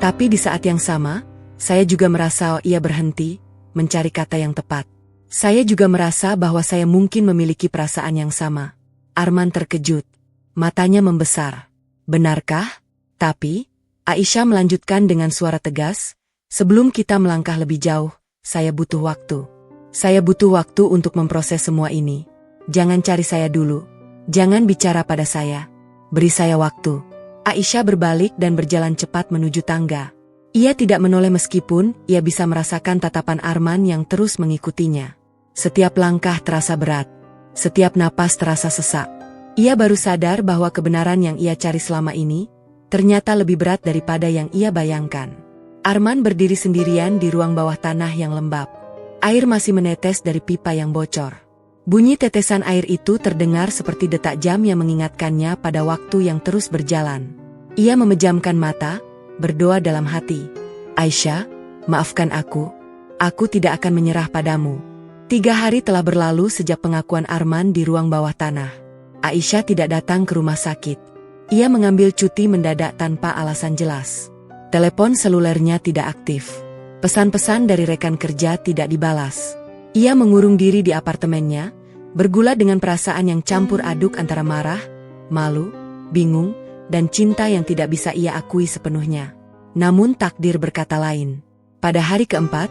Tapi di saat yang sama, saya juga merasa ia berhenti, mencari kata yang tepat. Saya juga merasa bahwa saya mungkin memiliki perasaan yang sama. Arman terkejut. Matanya membesar. Benarkah? Tapi, Aisyah melanjutkan dengan suara tegas, sebelum kita melangkah lebih jauh, saya butuh waktu. Saya butuh waktu untuk memproses semua ini. Jangan cari saya dulu. Jangan bicara pada saya. Beri saya waktu. Aisyah berbalik dan berjalan cepat menuju tangga. Ia tidak menoleh meskipun ia bisa merasakan tatapan Arman yang terus mengikutinya. Setiap langkah terasa berat. Setiap napas terasa sesak. Ia baru sadar bahwa kebenaran yang ia cari selama ini, ternyata lebih berat daripada yang ia bayangkan. Arman berdiri sendirian di ruang bawah tanah yang lembab. Air masih menetes dari pipa yang bocor. Bunyi tetesan air itu terdengar seperti detak jam yang mengingatkannya pada waktu yang terus berjalan. Ia memejamkan mata, berdoa dalam hati. Aisyah, maafkan aku. Aku tidak akan menyerah padamu. 3 hari telah berlalu sejak pengakuan Arman di ruang bawah tanah. Aisyah tidak datang ke rumah sakit. Ia mengambil cuti mendadak tanpa alasan jelas. Telepon selulernya tidak aktif. Pesan-pesan dari rekan kerja tidak dibalas. Ia mengurung diri di apartemennya, bergulat dengan perasaan yang campur aduk antara marah, malu, bingung, dan cinta yang tidak bisa ia akui sepenuhnya. Namun takdir berkata lain. Pada hari keempat,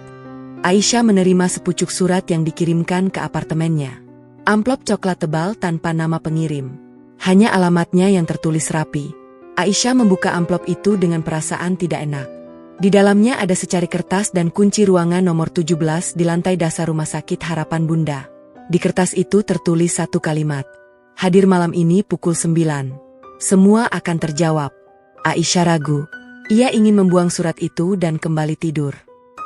Aisyah menerima sepucuk surat yang dikirimkan ke apartemennya. Amplop coklat tebal tanpa nama pengirim. Hanya alamatnya yang tertulis rapi. Aisyah membuka amplop itu dengan perasaan tidak enak. Di dalamnya ada secari kertas dan kunci ruangan nomor 17 di lantai dasar Rumah Sakit Harapan Bunda. Di kertas itu tertulis satu kalimat. Hadir malam ini pukul 9. Semua akan terjawab. Aisyah ragu. Ia ingin membuang surat itu dan kembali tidur.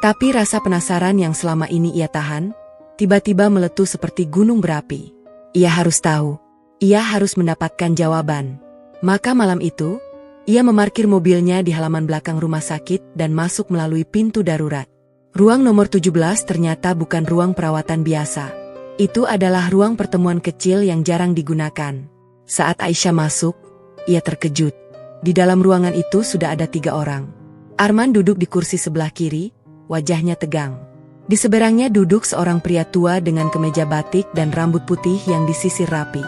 Tapi rasa penasaran yang selama ini ia tahan, tiba-tiba meletus seperti gunung berapi. Ia harus tahu. Ia harus mendapatkan jawaban. Maka malam itu, ia memarkir mobilnya di halaman belakang rumah sakit dan masuk melalui pintu darurat. Ruang nomor 17 ternyata bukan ruang perawatan biasa. Itu adalah ruang pertemuan kecil yang jarang digunakan. Saat Aisyah masuk, ia terkejut. Di dalam ruangan itu sudah ada 3 orang. Arman duduk di kursi sebelah kiri, wajahnya tegang. Di seberangnya duduk seorang pria tua dengan kemeja batik dan rambut putih yang disisir rapi.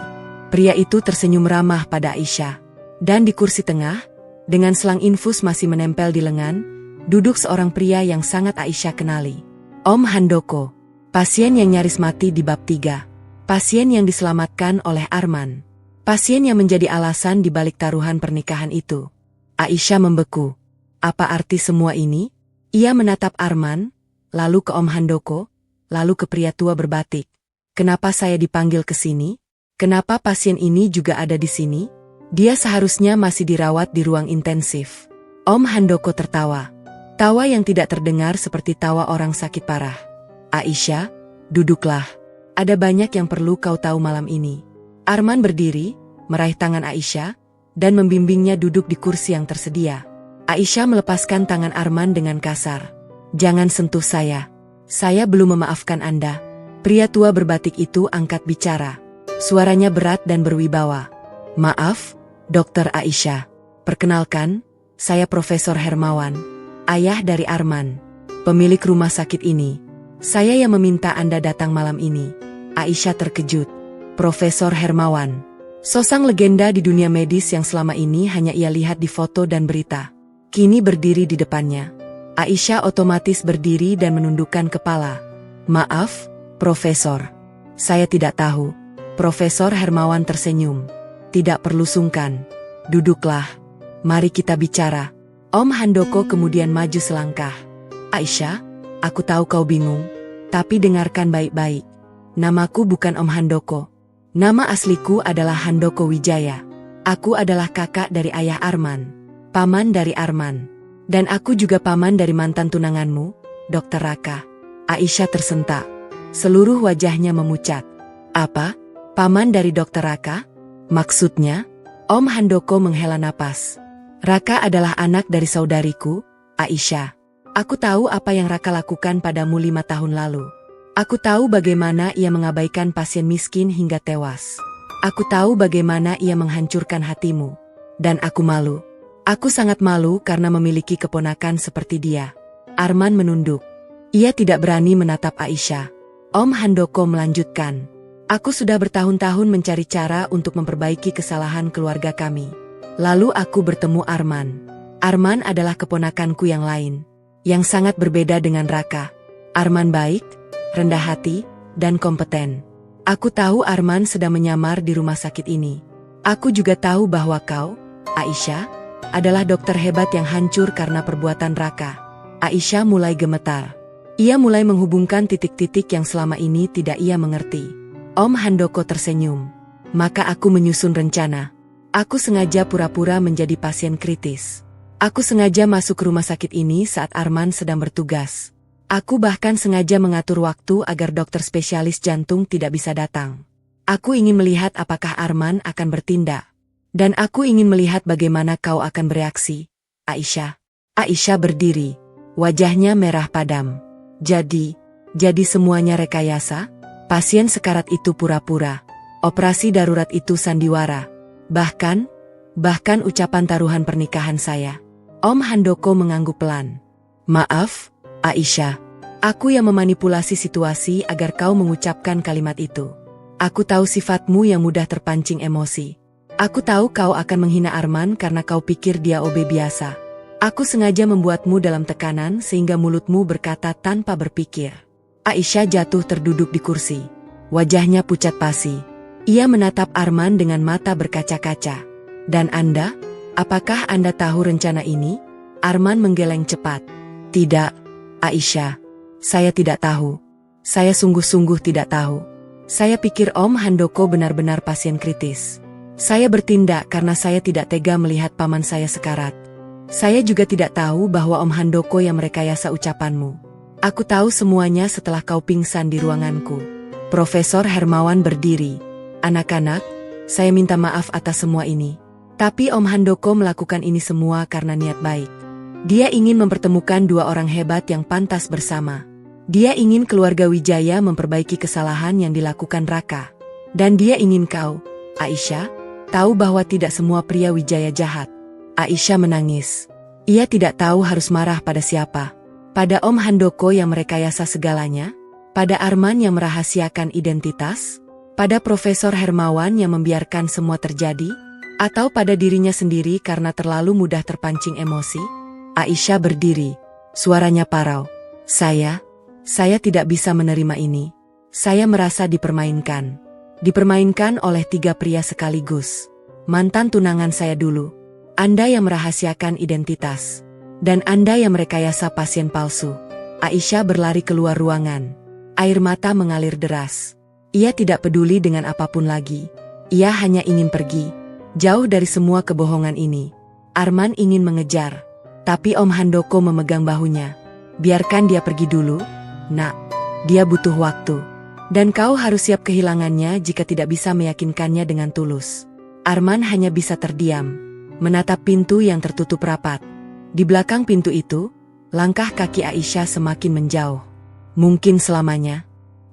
Pria itu tersenyum ramah pada Aisyah. Dan di kursi tengah, dengan selang infus masih menempel di lengan, duduk seorang pria yang sangat Aisyah kenali. Om Handoko, pasien yang nyaris mati di bab 3. Pasien yang diselamatkan oleh Arman. Pasien yang menjadi alasan di balik taruhan pernikahan itu. Aisyah membeku. Apa arti semua ini? Ia menatap Arman, lalu ke Om Handoko, lalu ke pria tua berbatik. Kenapa saya dipanggil ke sini? Kenapa pasien ini juga ada di sini? Dia seharusnya masih dirawat di ruang intensif. Om Handoko tertawa. Tawa yang tidak terdengar seperti tawa orang sakit parah. Aisyah, duduklah. Ada banyak yang perlu kau tahu malam ini. Arman berdiri, meraih tangan Aisyah, dan membimbingnya duduk di kursi yang tersedia. Aisyah melepaskan tangan Arman dengan kasar. Jangan sentuh saya. Saya belum memaafkan Anda. Pria tua berbatik itu angkat bicara. Suaranya berat dan berwibawa. Maaf, Dokter Aisyah. Perkenalkan, saya Profesor Hermawan, ayah dari Arman, pemilik rumah sakit ini. Saya yang meminta Anda datang malam ini. Aisyah terkejut. Profesor Hermawan, sosok legenda di dunia medis yang selama ini hanya ia lihat di foto dan berita, kini berdiri di depannya. Aisyah otomatis berdiri dan menundukkan kepala. Maaf, Profesor. Saya tidak tahu. Profesor Hermawan tersenyum. Tidak perlu sungkan. Duduklah. Mari kita bicara. Om Handoko kemudian maju selangkah. Aisyah, aku tahu kau bingung. Tapi dengarkan baik-baik. Namaku bukan Om Handoko. Nama asliku adalah Handoko Wijaya. Aku adalah kakak dari ayah Arman. Paman dari Arman. Dan aku juga paman dari mantan tunanganmu, Dr. Raka. Aisyah tersentak. Seluruh wajahnya memucat. Apa? Paman dari Dr. Raka? Maksudnya? Om Handoko menghela napas. Raka adalah anak dari saudariku, Aisyah. Aku tahu apa yang Raka lakukan padamu 5 tahun lalu. Aku tahu bagaimana ia mengabaikan pasien miskin hingga tewas. Aku tahu bagaimana ia menghancurkan hatimu. Dan aku malu. Aku sangat malu karena memiliki keponakan seperti dia. Arman menunduk. Ia tidak berani menatap Aisyah. Om Handoko melanjutkan. Aku sudah bertahun-tahun mencari cara untuk memperbaiki kesalahan keluarga kami. Lalu aku bertemu Arman. Arman adalah keponakanku yang lain, yang sangat berbeda dengan Raka. Arman baik, rendah hati, dan kompeten. Aku tahu Arman sedang menyamar di rumah sakit ini. Aku juga tahu bahwa kau, Aisyah, adalah dokter hebat yang hancur karena perbuatan Raka. Aisyah mulai gemetar. Ia mulai menghubungkan titik-titik yang selama ini tidak ia mengerti. Om Handoko tersenyum. Maka aku menyusun rencana. Aku sengaja pura-pura menjadi pasien kritis. Aku sengaja masuk ke rumah sakit ini saat Arman sedang bertugas. Aku bahkan sengaja mengatur waktu agar dokter spesialis jantung tidak bisa datang. Aku ingin melihat apakah Arman akan bertindak. Dan aku ingin melihat bagaimana kau akan bereaksi, Aisyah. Aisyah berdiri. Wajahnya merah padam. Jadi semuanya rekayasa? Pasien sekarat itu pura-pura. Operasi darurat itu sandiwara. Bahkan ucapan taruhan pernikahan saya. Om Handoko mengangguk pelan. Maaf, Aisyah. Aku yang memanipulasi situasi agar kau mengucapkan kalimat itu. Aku tahu sifatmu yang mudah terpancing emosi. Aku tahu kau akan menghina Arman karena kau pikir dia OB biasa. Aku sengaja membuatmu dalam tekanan sehingga mulutmu berkata tanpa berpikir. Aisyah jatuh terduduk di kursi. Wajahnya pucat pasi. Ia menatap Arman dengan mata berkaca-kaca. Dan Anda? Apakah Anda tahu rencana ini? Arman menggeleng cepat. Tidak, Aisyah. Saya tidak tahu. Saya sungguh-sungguh tidak tahu. Saya pikir Om Handoko benar-benar pasien kritis. Saya bertindak karena saya tidak tega melihat paman saya sekarat. Saya juga tidak tahu bahwa Om Handoko yang merekayasa ucapanmu. Aku tahu semuanya setelah kau pingsan di ruanganku. Profesor Hermawan berdiri. Anak-anak, saya minta maaf atas semua ini. Tapi Om Handoko melakukan ini semua karena niat baik. Dia ingin mempertemukan dua orang hebat yang pantas bersama. Dia ingin keluarga Wijaya memperbaiki kesalahan yang dilakukan Raka. Dan dia ingin kau, Aisyah, tahu bahwa tidak semua pria Wijaya jahat. Aisyah menangis. Ia tidak tahu harus marah pada siapa. Pada Om Handoko yang merekayasa segalanya? Pada Arman yang merahasiakan identitas? Pada Profesor Hermawan yang membiarkan semua terjadi? Atau pada dirinya sendiri karena terlalu mudah terpancing emosi? Aisyah berdiri. Suaranya parau. Saya tidak bisa menerima ini. Saya merasa dipermainkan. Dipermainkan oleh 3 pria sekaligus. Mantan tunangan saya dulu. Anda yang merahasiakan identitas. Dan Anda yang merekayasa pasien palsu. Aisyah berlari keluar ruangan. Air mata mengalir deras. Ia tidak peduli dengan apapun lagi. Ia hanya ingin pergi. Jauh dari semua kebohongan ini. Arman ingin mengejar. Tapi Om Handoko memegang bahunya. Biarkan dia pergi dulu, nak. Dia butuh waktu. Dan kau harus siap kehilangannya jika tidak bisa meyakinkannya dengan tulus. Arman hanya bisa terdiam. Menatap pintu yang tertutup rapat. Di belakang pintu itu, langkah kaki Aisyah semakin menjauh. Mungkin selamanya.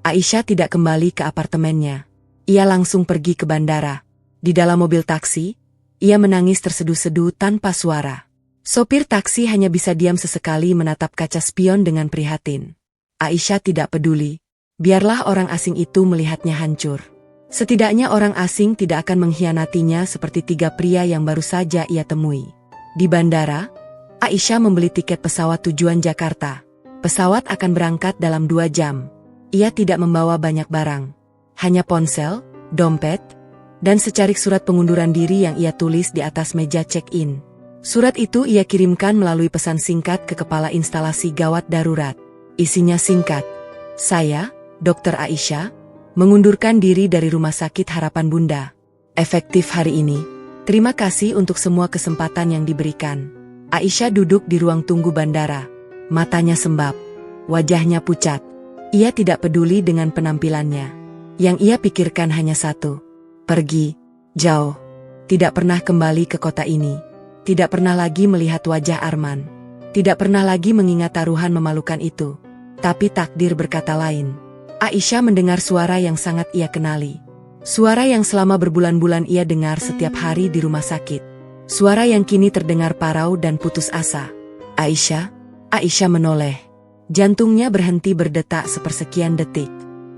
Aisyah tidak kembali ke apartemennya. Ia langsung pergi ke bandara. Di dalam mobil taksi, ia menangis terseduh-seduh tanpa suara. Sopir taksi hanya bisa diam sesekali menatap kaca spion dengan prihatin. Aisyah tidak peduli. Biarlah orang asing itu melihatnya hancur. Setidaknya orang asing tidak akan mengkhianatinya seperti 3 pria yang baru saja ia temui. Di bandara, Aisyah membeli tiket pesawat tujuan Jakarta. Pesawat akan berangkat dalam 2 jam. Ia tidak membawa banyak barang. Hanya ponsel, dompet, dan secarik surat pengunduran diri yang ia tulis di atas meja check-in. Surat itu ia kirimkan melalui pesan singkat ke kepala instalasi gawat darurat. Isinya singkat. Saya, Dr. Aisyah, mengundurkan diri dari Rumah Sakit Harapan Bunda. Efektif hari ini. Terima kasih untuk semua kesempatan yang diberikan. Aisyah duduk di ruang tunggu bandara. Matanya sembab. Wajahnya pucat. Ia tidak peduli dengan penampilannya. Yang ia pikirkan hanya satu. Pergi. Jauh. Tidak pernah kembali ke kota ini. Tidak pernah lagi melihat wajah Arman. Tidak pernah lagi mengingat taruhan memalukan itu. Tapi takdir berkata lain. Aisyah mendengar suara yang sangat ia kenali. Suara yang selama berbulan-bulan ia dengar setiap hari di rumah sakit. Suara yang kini terdengar parau dan putus asa. Aisyah. Aisyah menoleh. Jantungnya berhenti berdetak sepersekian detik.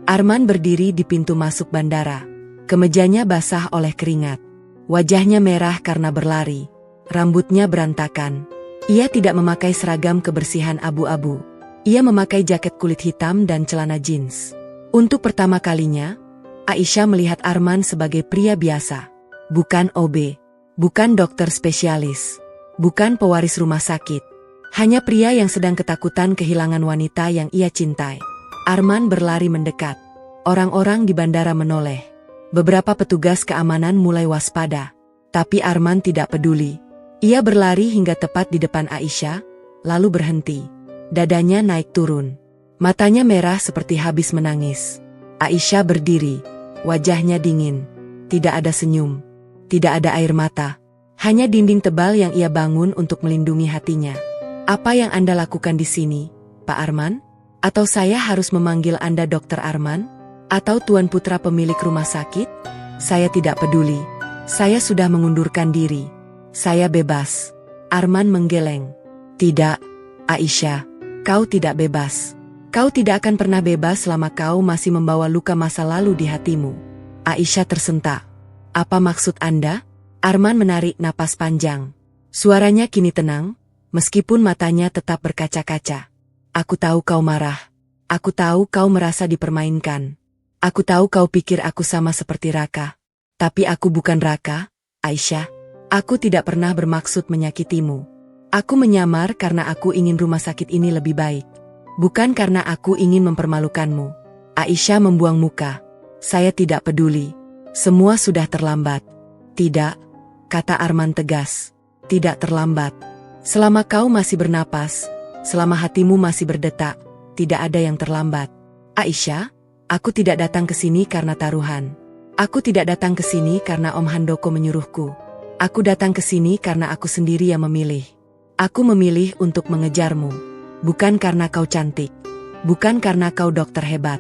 Arman berdiri di pintu masuk bandara. Kemejanya basah oleh keringat. Wajahnya merah karena berlari. Rambutnya berantakan. Ia tidak memakai seragam kebersihan abu-abu. Ia memakai jaket kulit hitam dan celana jeans. Untuk pertama kalinya, Aisyah melihat Arman sebagai pria biasa. Bukan OB. Bukan dokter spesialis. Bukan pewaris rumah sakit. Hanya pria yang sedang ketakutan kehilangan wanita yang ia cintai. Arman berlari mendekat. Orang-orang di bandara menoleh. Beberapa petugas keamanan mulai waspada. Tapi Arman tidak peduli. Ia berlari hingga tepat di depan Aisyah, lalu berhenti. Dadanya naik turun. Matanya merah seperti habis menangis. Aisyah berdiri. Wajahnya dingin. Tidak ada senyum. Tidak ada air mata. Hanya dinding tebal yang ia bangun untuk melindungi hatinya. Apa yang Anda lakukan di sini, Pak Arman? Atau saya harus memanggil Anda Dokter Arman? Atau Tuan Putra pemilik rumah sakit? Saya tidak peduli. Saya sudah mengundurkan diri. Saya bebas. Arman menggeleng. Tidak, Aisyah. Kau tidak bebas. Kau tidak akan pernah bebas selama kau masih membawa luka masa lalu di hatimu. Aisyah tersentak. Apa maksud Anda? Arman menarik napas panjang. Suaranya kini tenang, meskipun matanya tetap berkaca-kaca. Aku tahu kau marah. Aku tahu kau merasa dipermainkan. Aku tahu kau pikir aku sama seperti Raka. Tapi aku bukan Raka, Aisyah. Aku tidak pernah bermaksud menyakitimu. Aku menyamar karena aku ingin rumah sakit ini lebih baik. Bukan karena aku ingin mempermalukanmu. Aisyah membuang muka. Saya tidak peduli. Semua sudah terlambat. Tidak, kata Arman tegas. Tidak terlambat. Selama kau masih bernapas, selama hatimu masih berdetak, tidak ada yang terlambat. Aisyah, aku tidak datang ke sini karena taruhan. Aku tidak datang ke sini karena Om Handoko menyuruhku. Aku datang ke sini karena aku sendiri yang memilih. Aku memilih untuk mengejarmu. Bukan karena kau cantik. Bukan karena kau dokter hebat.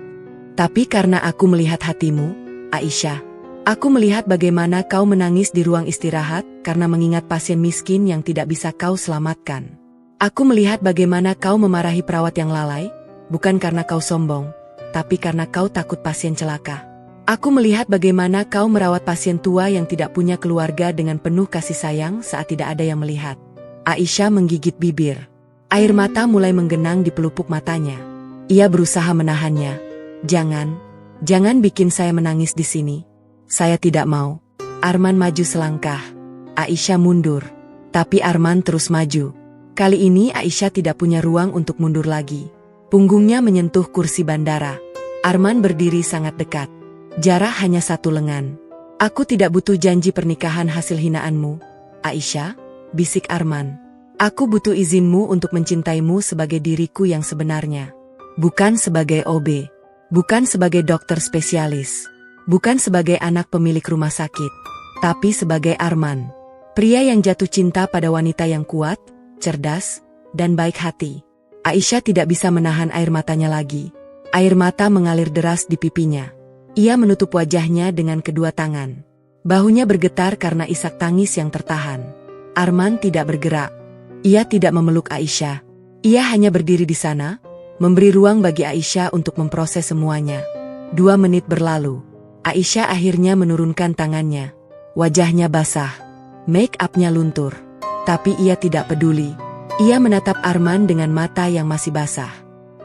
Tapi karena aku melihat hatimu, Aisyah. Aku melihat bagaimana kau menangis di ruang istirahat karena mengingat pasien miskin yang tidak bisa kau selamatkan. Aku melihat bagaimana kau memarahi perawat yang lalai, bukan karena kau sombong, tapi karena kau takut pasien celaka. Aku melihat bagaimana kau merawat pasien tua yang tidak punya keluarga dengan penuh kasih sayang saat tidak ada yang melihat. Aisyah menggigit bibir. Air mata mulai menggenang di pelupuk matanya. Ia berusaha menahannya. Jangan bikin saya menangis di sini. Saya tidak mau. Arman maju selangkah. Aisyah mundur. Tapi Arman terus maju. Kali ini Aisyah tidak punya ruang untuk mundur lagi. Punggungnya menyentuh kursi bandara. Arman berdiri sangat dekat. Jarak hanya 1 lengan. Aku tidak butuh janji pernikahan hasil hinaanmu, Aisyah, bisik Arman. Aku butuh izinmu untuk mencintaimu sebagai diriku yang sebenarnya. Bukan sebagai OB. Bukan sebagai dokter spesialis. Bukan sebagai anak pemilik rumah sakit, tapi sebagai Arman. Pria yang jatuh cinta pada wanita yang kuat, cerdas, dan baik hati. Aisyah tidak bisa menahan air matanya lagi. Air mata mengalir deras di pipinya. Ia menutup wajahnya dengan kedua tangan. Bahunya bergetar karena isak tangis yang tertahan. Arman tidak bergerak. Ia tidak memeluk Aisyah. Ia hanya berdiri di sana, memberi ruang bagi Aisyah untuk memproses semuanya. 2 menit berlalu. Aisyah akhirnya menurunkan tangannya. Wajahnya basah. Make-upnya luntur. Tapi ia tidak peduli. Ia menatap Arman dengan mata yang masih basah.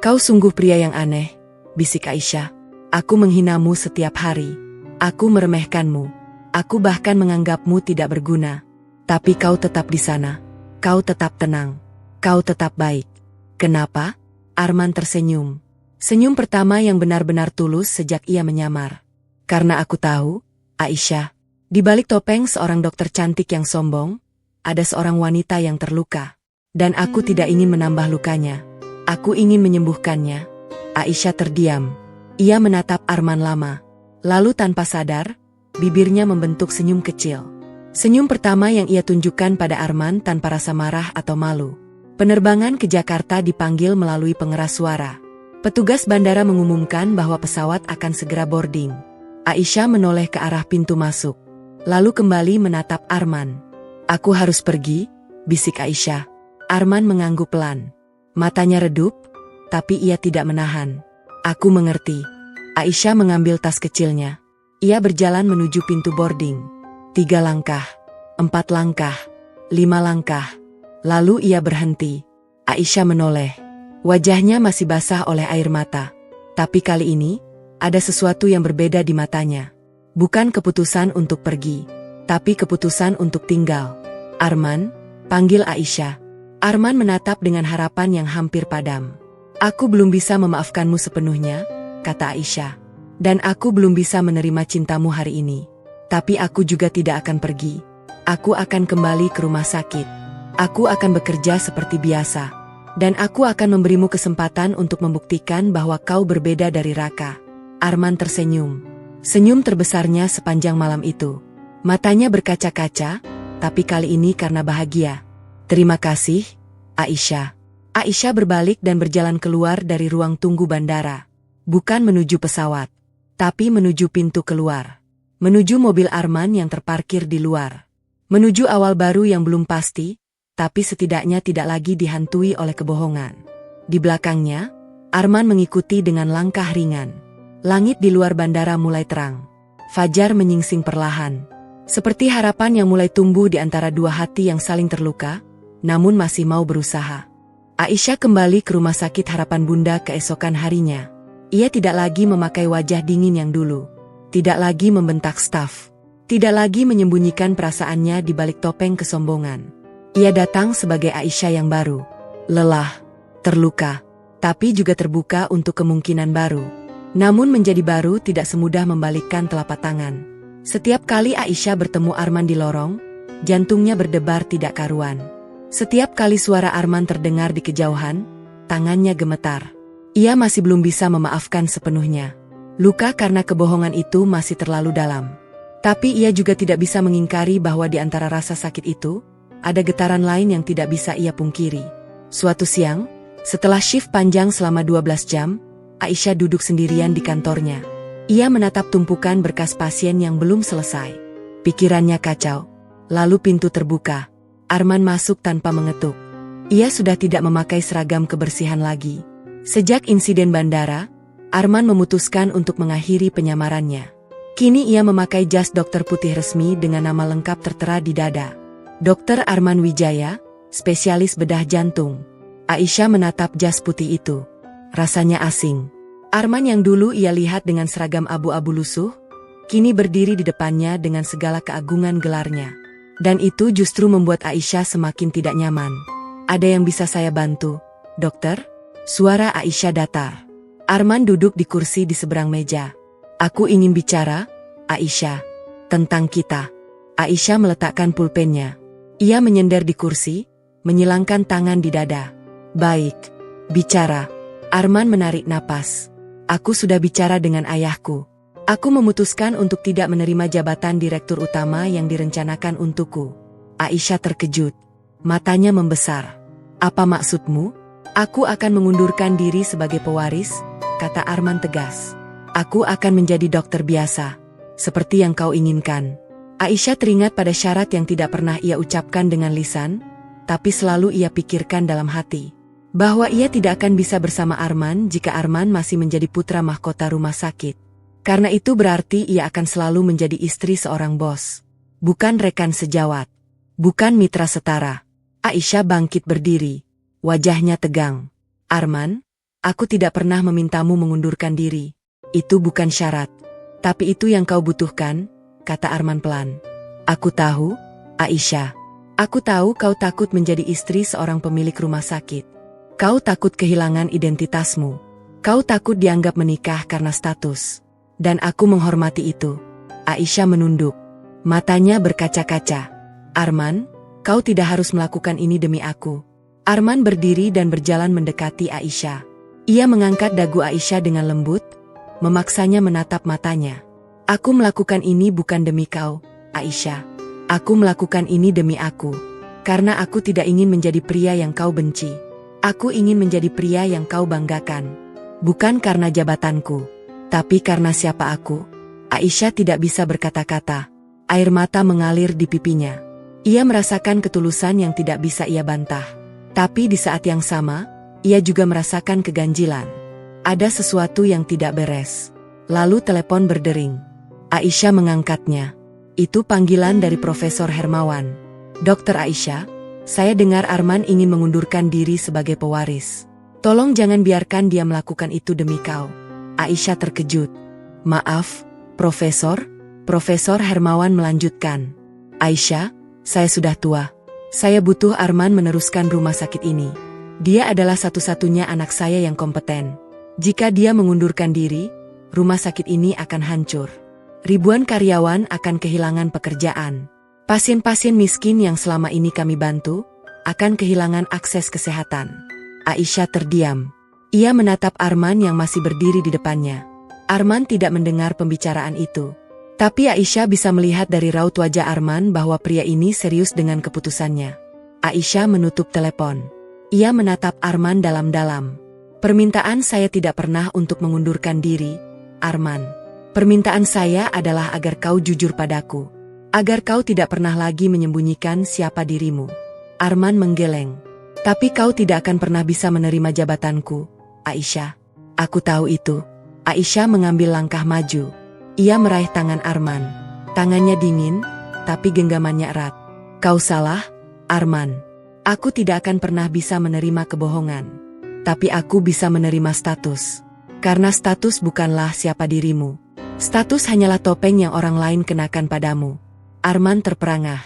Kau sungguh pria yang aneh, bisik Aisyah. Aku menghinamu setiap hari. Aku meremehkanmu. Aku bahkan menganggapmu tidak berguna. Tapi kau tetap di sana. Kau tetap tenang. Kau tetap baik. Kenapa? Arman tersenyum. Senyum pertama yang benar-benar tulus sejak ia menyamar. Karena aku tahu, Aisyah, di balik topeng seorang dokter cantik yang sombong, ada seorang wanita yang terluka. Dan aku tidak ingin menambah lukanya. Aku ingin menyembuhkannya. Aisyah terdiam. Ia menatap Arman lama. Lalu tanpa sadar, bibirnya membentuk senyum kecil. Senyum pertama yang ia tunjukkan pada Arman tanpa rasa marah atau malu. Penerbangan ke Jakarta dipanggil melalui pengeras suara. Petugas bandara mengumumkan bahwa pesawat akan segera boarding. Aisyah menoleh ke arah pintu masuk. Lalu kembali menatap Arman. Aku harus pergi, bisik Aisyah. Arman mengangguk pelan. Matanya redup, tapi ia tidak menahan. Aku mengerti. Aisyah mengambil tas kecilnya. Ia berjalan menuju pintu boarding. 3 langkah, 4 langkah, 5 langkah. Lalu ia berhenti. Aisyah menoleh. Wajahnya masih basah oleh air mata. Tapi kali ini, ada sesuatu yang berbeda di matanya. Bukan keputusan untuk pergi, tapi keputusan untuk tinggal. Arman, panggil Aisyah. Arman menatap dengan harapan yang hampir padam. Aku belum bisa memaafkanmu sepenuhnya, kata Aisyah. Dan aku belum bisa menerima cintamu hari ini. Tapi aku juga tidak akan pergi. Aku akan kembali ke rumah sakit. Aku akan bekerja seperti biasa. Dan aku akan memberimu kesempatan untuk membuktikan bahwa kau berbeda dari Raka. Arman tersenyum. Senyum terbesarnya sepanjang malam itu. Matanya berkaca-kaca, tapi kali ini karena bahagia. Terima kasih, Aisyah. Aisyah berbalik dan berjalan keluar dari ruang tunggu bandara. Bukan menuju pesawat, tapi menuju pintu keluar. Menuju mobil Arman yang terparkir di luar. Menuju awal baru yang belum pasti, tapi setidaknya tidak lagi dihantui oleh kebohongan. Di belakangnya, Arman mengikuti dengan langkah ringan. Langit di luar bandara mulai terang. Fajar menyingsing perlahan. Seperti harapan yang mulai tumbuh di antara dua hati yang saling terluka, namun masih mau berusaha. Aisyah kembali ke rumah sakit Harapan Bunda keesokan harinya. Ia tidak lagi memakai wajah dingin yang dulu. Tidak lagi membentak staf. Tidak lagi menyembunyikan perasaannya di balik topeng kesombongan. Ia datang sebagai Aisyah yang baru. Lelah, terluka, tapi juga terbuka untuk kemungkinan baru. Namun menjadi baru tidak semudah membalikkan telapak tangan. Setiap kali Aisyah bertemu Arman di lorong, jantungnya berdebar tidak karuan. Setiap kali suara Arman terdengar di kejauhan, tangannya gemetar. Ia masih belum bisa memaafkan sepenuhnya. Luka karena kebohongan itu masih terlalu dalam. Tapi ia juga tidak bisa mengingkari bahwa di antara rasa sakit itu, ada getaran lain yang tidak bisa ia pungkiri. Suatu siang, setelah shift panjang selama 12 jam, Aisyah duduk sendirian di kantornya. Ia menatap tumpukan berkas pasien yang belum selesai. Pikirannya kacau. Lalu pintu terbuka. Arman masuk tanpa mengetuk. Ia sudah tidak memakai seragam kebersihan lagi. Sejak insiden bandara, Arman memutuskan untuk mengakhiri penyamarannya. Kini ia memakai jas dokter putih resmi dengan nama lengkap tertera di dada. Dr. Arman Wijaya, spesialis bedah jantung. Aisyah menatap jas putih itu. Rasanya asing. Arman yang dulu ia lihat dengan seragam abu-abu lusuh, kini berdiri di depannya dengan segala keagungan gelarnya. Dan itu justru membuat Aisyah semakin tidak nyaman. Ada yang bisa saya bantu, dokter? Suara Aisyah datar. Arman duduk di kursi di seberang meja. Aku ingin bicara, Aisyah, tentang kita. Aisyah meletakkan pulpennya. Ia menyender di kursi, menyilangkan tangan di dada. Baik, bicara. Arman menarik napas. Aku sudah bicara dengan ayahku. Aku memutuskan untuk tidak menerima jabatan direktur utama yang direncanakan untukku. Aisyah terkejut. Matanya membesar. Apa maksudmu? Aku akan mengundurkan diri sebagai pewaris, kata Arman tegas. Aku akan menjadi dokter biasa, seperti yang kau inginkan. Aisyah teringat pada syarat yang tidak pernah ia ucapkan dengan lisan, tapi selalu ia pikirkan dalam hati. Bahwa ia tidak akan bisa bersama Arman jika Arman masih menjadi putra mahkota rumah sakit. Karena itu berarti ia akan selalu menjadi istri seorang bos. Bukan rekan sejawat. Bukan mitra setara. Aisyah bangkit berdiri. Wajahnya tegang. Arman, aku tidak pernah memintamu mengundurkan diri. Itu bukan syarat. Tapi itu yang kau butuhkan, kata Arman pelan. Aku tahu, Aisyah. Aku tahu kau takut menjadi istri seorang pemilik rumah sakit. Kau takut kehilangan identitasmu. Kau takut dianggap menikah karena status. Dan aku menghormati itu. Aisyah menunduk. Matanya berkaca-kaca. Arman, kau tidak harus melakukan ini demi aku. Arman berdiri dan berjalan mendekati Aisyah. Ia mengangkat dagu Aisyah dengan lembut, memaksanya menatap matanya. Aku melakukan ini bukan demi kau, Aisyah. Aku melakukan ini demi aku. Karena aku tidak ingin menjadi pria yang kau benci. Aku ingin menjadi pria yang kau banggakan. Bukan karena jabatanku, tapi karena siapa aku. Aisyah tidak bisa berkata-kata. Air mata mengalir di pipinya. Ia merasakan ketulusan yang tidak bisa ia bantah. Tapi di saat yang sama, ia juga merasakan keganjilan. Ada sesuatu yang tidak beres. Lalu telepon berdering. Aisyah mengangkatnya. Itu panggilan dari Profesor Hermawan. Dokter Aisyah, saya dengar Arman ingin mengundurkan diri sebagai pewaris. Tolong jangan biarkan dia melakukan itu demi kau. Aisyah terkejut. Maaf, Profesor. Profesor Hermawan melanjutkan. Aisyah, saya sudah tua. Saya butuh Arman meneruskan rumah sakit ini. Dia adalah satu-satunya anak saya yang kompeten. Jika dia mengundurkan diri, rumah sakit ini akan hancur. Ribuan karyawan akan kehilangan pekerjaan. Pasien-pasien miskin yang selama ini kami bantu, akan kehilangan akses kesehatan. Aisyah terdiam. Ia menatap Arman yang masih berdiri di depannya. Arman tidak mendengar pembicaraan itu. Tapi Aisyah bisa melihat dari raut wajah Arman bahwa pria ini serius dengan keputusannya. Aisyah menutup telepon. Ia menatap Arman dalam-dalam. Permintaan saya tidak pernah untuk mengundurkan diri, Arman. Permintaan saya adalah agar kau jujur padaku. Agar kau tidak pernah lagi menyembunyikan siapa dirimu. Arman menggeleng. Tapi kau tidak akan pernah bisa menerima jabatanku, Aisyah. Aku tahu itu. Aisyah mengambil langkah maju. Ia meraih tangan Arman. Tangannya dingin, tapi genggamannya erat. Kau salah, Arman. Aku tidak akan pernah bisa menerima kebohongan. Tapi aku bisa menerima status. Karena status bukanlah siapa dirimu. Status hanyalah topeng yang orang lain kenakan padamu. Arman terperangah.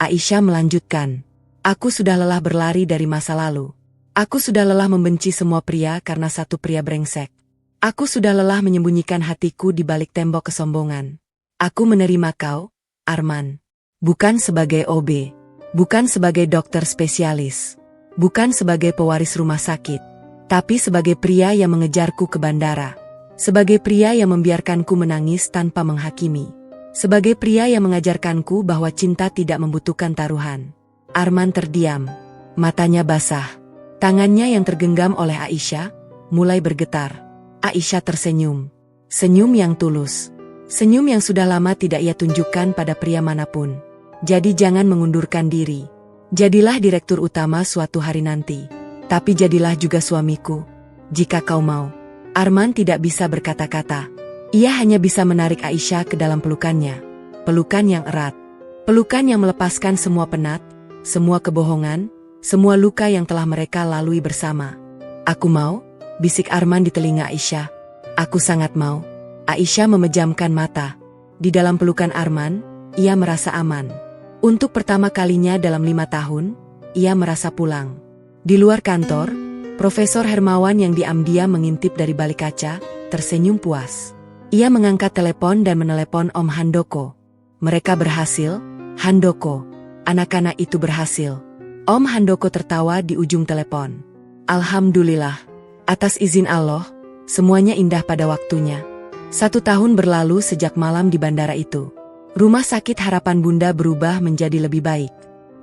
Aisyah melanjutkan. Aku sudah lelah berlari dari masa lalu. Aku sudah lelah membenci semua pria karena satu pria brengsek. Aku sudah lelah menyembunyikan hatiku di balik tembok kesombongan. Aku menerima kau, Arman. Bukan sebagai OB, bukan sebagai dokter spesialis, bukan sebagai pewaris rumah sakit, tapi sebagai pria yang mengejarku ke bandara. Sebagai pria yang membiarkanku menangis tanpa menghakimi. Sebagai pria yang mengajarkanku bahwa cinta tidak membutuhkan taruhan. Arman terdiam. Matanya basah. Tangannya yang tergenggam oleh Aisyah mulai bergetar. Aisyah tersenyum. Senyum yang tulus. Senyum yang sudah lama tidak ia tunjukkan pada pria manapun. Jadi jangan mengundurkan diri. Jadilah direktur utama suatu hari nanti. Tapi jadilah juga suamiku. Jika kau mau. Arman tidak bisa berkata-kata. Ia hanya bisa menarik Aisyah ke dalam pelukannya. Pelukan yang erat. Pelukan yang melepaskan semua penat, semua kebohongan, semua luka yang telah mereka lalui bersama. Aku mau, bisik Arman di telinga Aisyah. Aku sangat mau. Aisyah memejamkan mata. Di dalam pelukan Arman, ia merasa aman. Untuk pertama kalinya dalam 5 tahun, ia merasa pulang. Di luar kantor, Profesor Hermawan yang diam-diam mengintip dari balik kaca, tersenyum puas. Ia mengangkat telepon dan menelepon Om Handoko. Mereka berhasil, Handoko. Anak-anak itu berhasil. Om Handoko tertawa di ujung telepon. Alhamdulillah. Atas izin Allah, semuanya indah pada waktunya. 1 tahun berlalu sejak malam di bandara itu. Rumah sakit Harapan Bunda berubah menjadi lebih baik.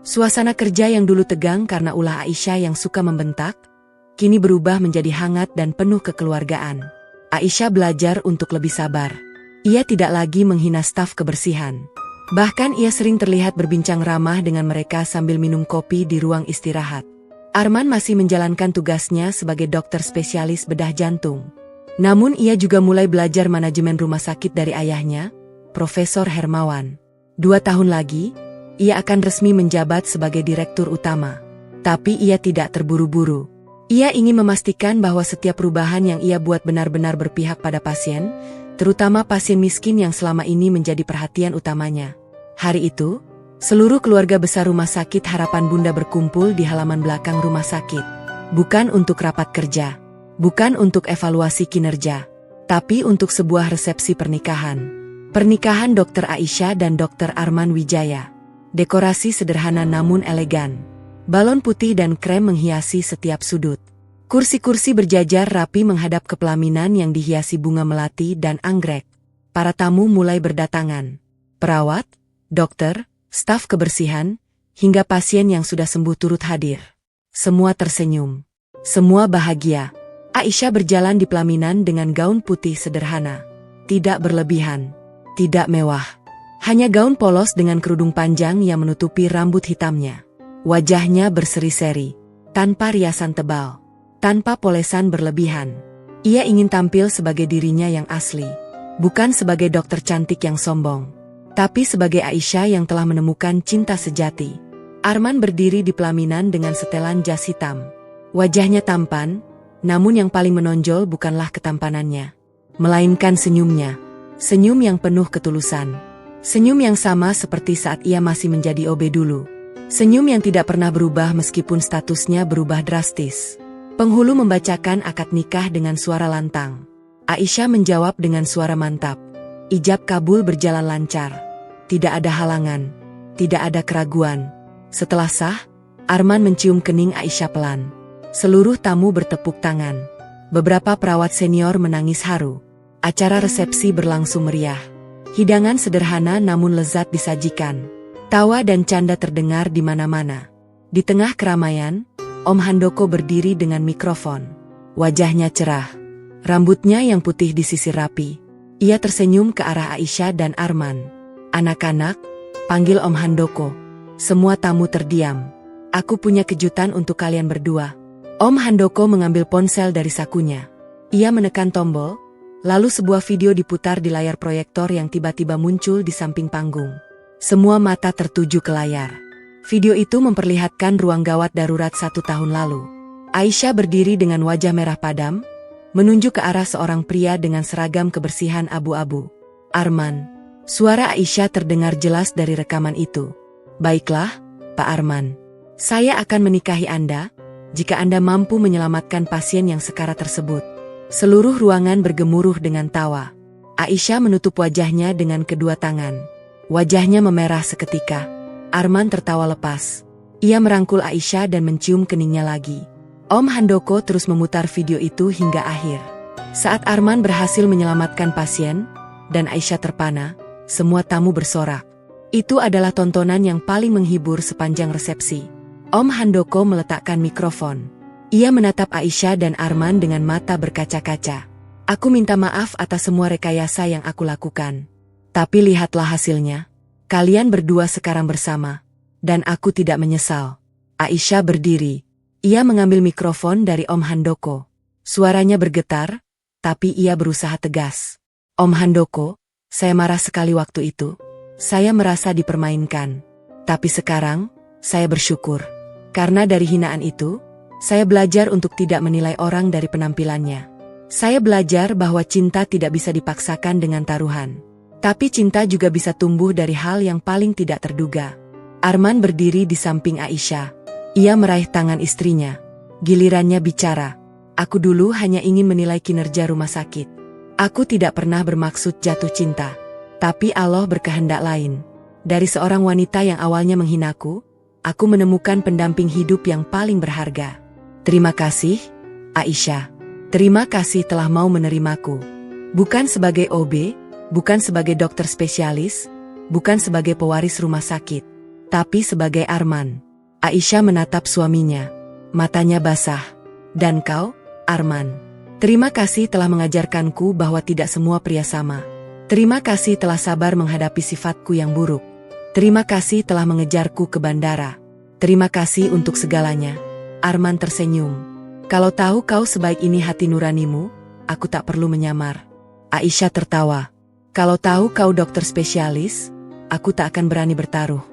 Suasana kerja yang dulu tegang karena ulah Aisyah yang suka membentak, kini berubah menjadi hangat dan penuh kekeluargaan. Aisyah belajar untuk lebih sabar. Ia tidak lagi menghina staf kebersihan. Bahkan ia sering terlihat berbincang ramah dengan mereka sambil minum kopi di ruang istirahat. Arman masih menjalankan tugasnya sebagai dokter spesialis bedah jantung. Namun ia juga mulai belajar manajemen rumah sakit dari ayahnya, Profesor Hermawan. 2 tahun lagi, ia akan resmi menjabat sebagai direktur utama. Tapi ia tidak terburu-buru. Ia ingin memastikan bahwa setiap perubahan yang ia buat benar-benar berpihak pada pasien, terutama pasien miskin yang selama ini menjadi perhatian utamanya. Hari itu, seluruh keluarga besar rumah sakit Harapan Bunda berkumpul di halaman belakang rumah sakit. Bukan untuk rapat kerja, bukan untuk evaluasi kinerja, tapi untuk sebuah resepsi pernikahan. Pernikahan Dr. Aisyah dan Dr. Arman Wijaya. Dekorasi sederhana namun elegan. Balon putih dan krem menghiasi setiap sudut. Kursi-kursi berjajar rapi menghadap ke pelaminan yang dihiasi bunga melati dan anggrek. Para tamu mulai berdatangan. Perawat, dokter, staf kebersihan, hingga pasien yang sudah sembuh turut hadir. Semua tersenyum. Semua bahagia. Aisyah berjalan di pelaminan dengan gaun putih sederhana. Tidak berlebihan. Tidak mewah. Hanya gaun polos dengan kerudung panjang yang menutupi rambut hitamnya. Wajahnya berseri-seri. Tanpa riasan tebal. Tanpa polesan berlebihan. Ia ingin tampil sebagai dirinya yang asli. Bukan sebagai dokter cantik yang sombong. Tapi sebagai Aisyah yang telah menemukan cinta sejati. Arman berdiri di pelaminan dengan setelan jas hitam. Wajahnya tampan, namun yang paling menonjol bukanlah ketampanannya. Melainkan senyumnya. Senyum yang penuh ketulusan. Senyum yang sama seperti saat ia masih menjadi OB dulu. Senyum yang tidak pernah berubah meskipun statusnya berubah drastis. Penghulu membacakan akad nikah dengan suara lantang. Aisyah menjawab dengan suara mantap. Ijab kabul berjalan lancar. Tidak ada halangan. Tidak ada keraguan. Setelah sah, Arman mencium kening Aisyah pelan. Seluruh tamu bertepuk tangan. Beberapa perawat senior menangis haru. Acara resepsi berlangsung meriah. Hidangan sederhana namun lezat disajikan. Tawa dan canda terdengar di mana-mana. Di tengah keramaian, Om Handoko berdiri dengan mikrofon. Wajahnya cerah. Rambutnya yang putih disisir rapi. Ia tersenyum ke arah Aisyah dan Arman. Anak-anak, panggil Om Handoko. Semua tamu terdiam. Aku punya kejutan untuk kalian berdua. Om Handoko mengambil ponsel dari sakunya. Ia menekan tombol. Lalu sebuah video diputar di layar proyektor yang tiba-tiba muncul di samping panggung. Semua mata tertuju ke layar. Video itu memperlihatkan ruang gawat darurat 1 tahun lalu. Aisyah berdiri dengan wajah merah padam, menunjuk ke arah seorang pria dengan seragam kebersihan abu-abu. Arman. Suara Aisyah terdengar jelas dari rekaman itu. Baiklah, Pak Arman. Saya akan menikahi Anda, jika Anda mampu menyelamatkan pasien yang sekarat tersebut. Seluruh ruangan bergemuruh dengan tawa. Aisyah menutup wajahnya dengan kedua tangan. Wajahnya memerah seketika. Arman tertawa lepas. Ia merangkul Aisyah dan mencium keningnya lagi. Om Handoko terus memutar video itu hingga akhir. Saat Arman berhasil menyelamatkan pasien, dan Aisyah terpana, semua tamu bersorak. Itu adalah tontonan yang paling menghibur sepanjang resepsi. Om Handoko meletakkan mikrofon. Ia menatap Aisyah dan Arman dengan mata berkaca-kaca. Aku minta maaf atas semua rekayasa yang aku lakukan. Tapi lihatlah hasilnya. Kalian berdua sekarang bersama. Dan aku tidak menyesal. Aisyah berdiri. Ia mengambil mikrofon dari Om Handoko. Suaranya bergetar, tapi ia berusaha tegas. Om Handoko, saya marah sekali waktu itu. Saya merasa dipermainkan. Tapi sekarang, saya bersyukur. Karena dari hinaan itu, saya belajar untuk tidak menilai orang dari penampilannya. Saya belajar bahwa cinta tidak bisa dipaksakan dengan taruhan. Tapi cinta juga bisa tumbuh dari hal yang paling tidak terduga. Arman berdiri di samping Aisyah. Ia meraih tangan istrinya. Gilirannya bicara. Aku dulu hanya ingin menilai kinerja rumah sakit. Aku tidak pernah bermaksud jatuh cinta. Tapi Allah berkehendak lain. Dari seorang wanita yang awalnya menghinaku, aku menemukan pendamping hidup yang paling berharga. Terima kasih, Aisyah. Terima kasih telah mau menerimaku. Bukan sebagai OB, bukan sebagai dokter spesialis, bukan sebagai pewaris rumah sakit, tapi sebagai Arman. Aisyah menatap suaminya. Matanya basah. Dan kau, Arman? Terima kasih telah mengajarkanku bahwa tidak semua pria sama. Terima kasih telah sabar menghadapi sifatku yang buruk. Terima kasih telah mengejarku ke bandara. Terima kasih untuk segalanya. Arman tersenyum. Kalau tahu kau sebaik ini hati nuranimu, aku tak perlu menyamar. Aisyah tertawa. Kalau tahu kau dokter spesialis, aku tak akan berani bertaruh.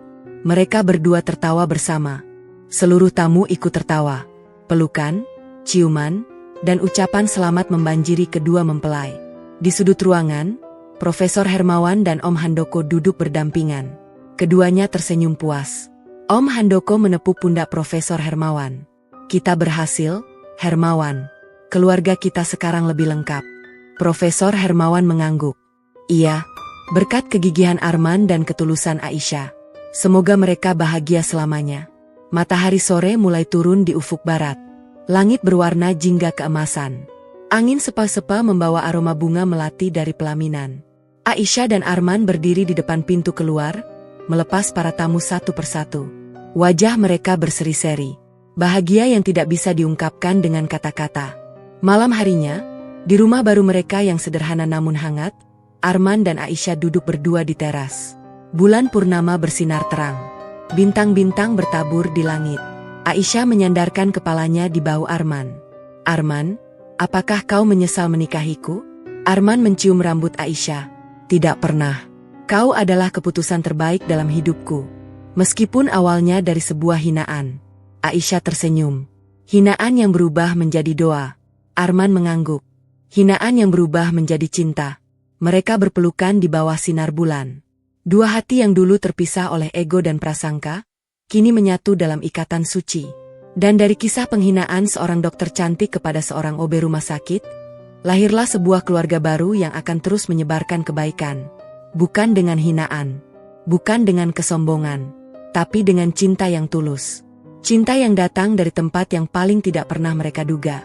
Mereka berdua tertawa bersama. Seluruh tamu ikut tertawa. Pelukan, ciuman, dan ucapan selamat membanjiri kedua mempelai. Di sudut ruangan, Profesor Hermawan dan Om Handoko duduk berdampingan. Keduanya tersenyum puas. Om Handoko menepuk pundak Profesor Hermawan. Kita berhasil, Hermawan. Keluarga kita sekarang lebih lengkap. Profesor Hermawan mengangguk. Iya, berkat kegigihan Arman dan ketulusan Aisyah. Semoga mereka bahagia selamanya. Matahari sore mulai turun di ufuk barat. Langit berwarna jingga keemasan. Angin sepa-sepa membawa aroma bunga melati dari pelaminan. Aisyah dan Arman berdiri di depan pintu keluar, melepas para tamu satu persatu. Wajah mereka berseri-seri. Bahagia yang tidak bisa diungkapkan dengan kata-kata. Malam harinya, di rumah baru mereka yang sederhana namun hangat, Arman dan Aisyah duduk berdua di teras. Bulan purnama bersinar terang. Bintang-bintang bertabur di langit. Aisyah menyandarkan kepalanya di bahu Arman. Arman, apakah kau menyesal menikahiku? Arman mencium rambut Aisyah. Tidak pernah. Kau adalah keputusan terbaik dalam hidupku. Meskipun awalnya dari sebuah hinaan. Aisyah tersenyum. Hinaan yang berubah menjadi doa. Arman mengangguk. Hinaan yang berubah menjadi cinta. Mereka berpelukan di bawah sinar bulan. Dua hati yang dulu terpisah oleh ego dan prasangka, kini menyatu dalam ikatan suci. Dan dari kisah penghinaan seorang dokter cantik kepada seorang OB rumah sakit, lahirlah sebuah keluarga baru yang akan terus menyebarkan kebaikan. Bukan dengan hinaan, bukan dengan kesombongan, tapi dengan cinta yang tulus. Cinta yang datang dari tempat yang paling tidak pernah mereka duga.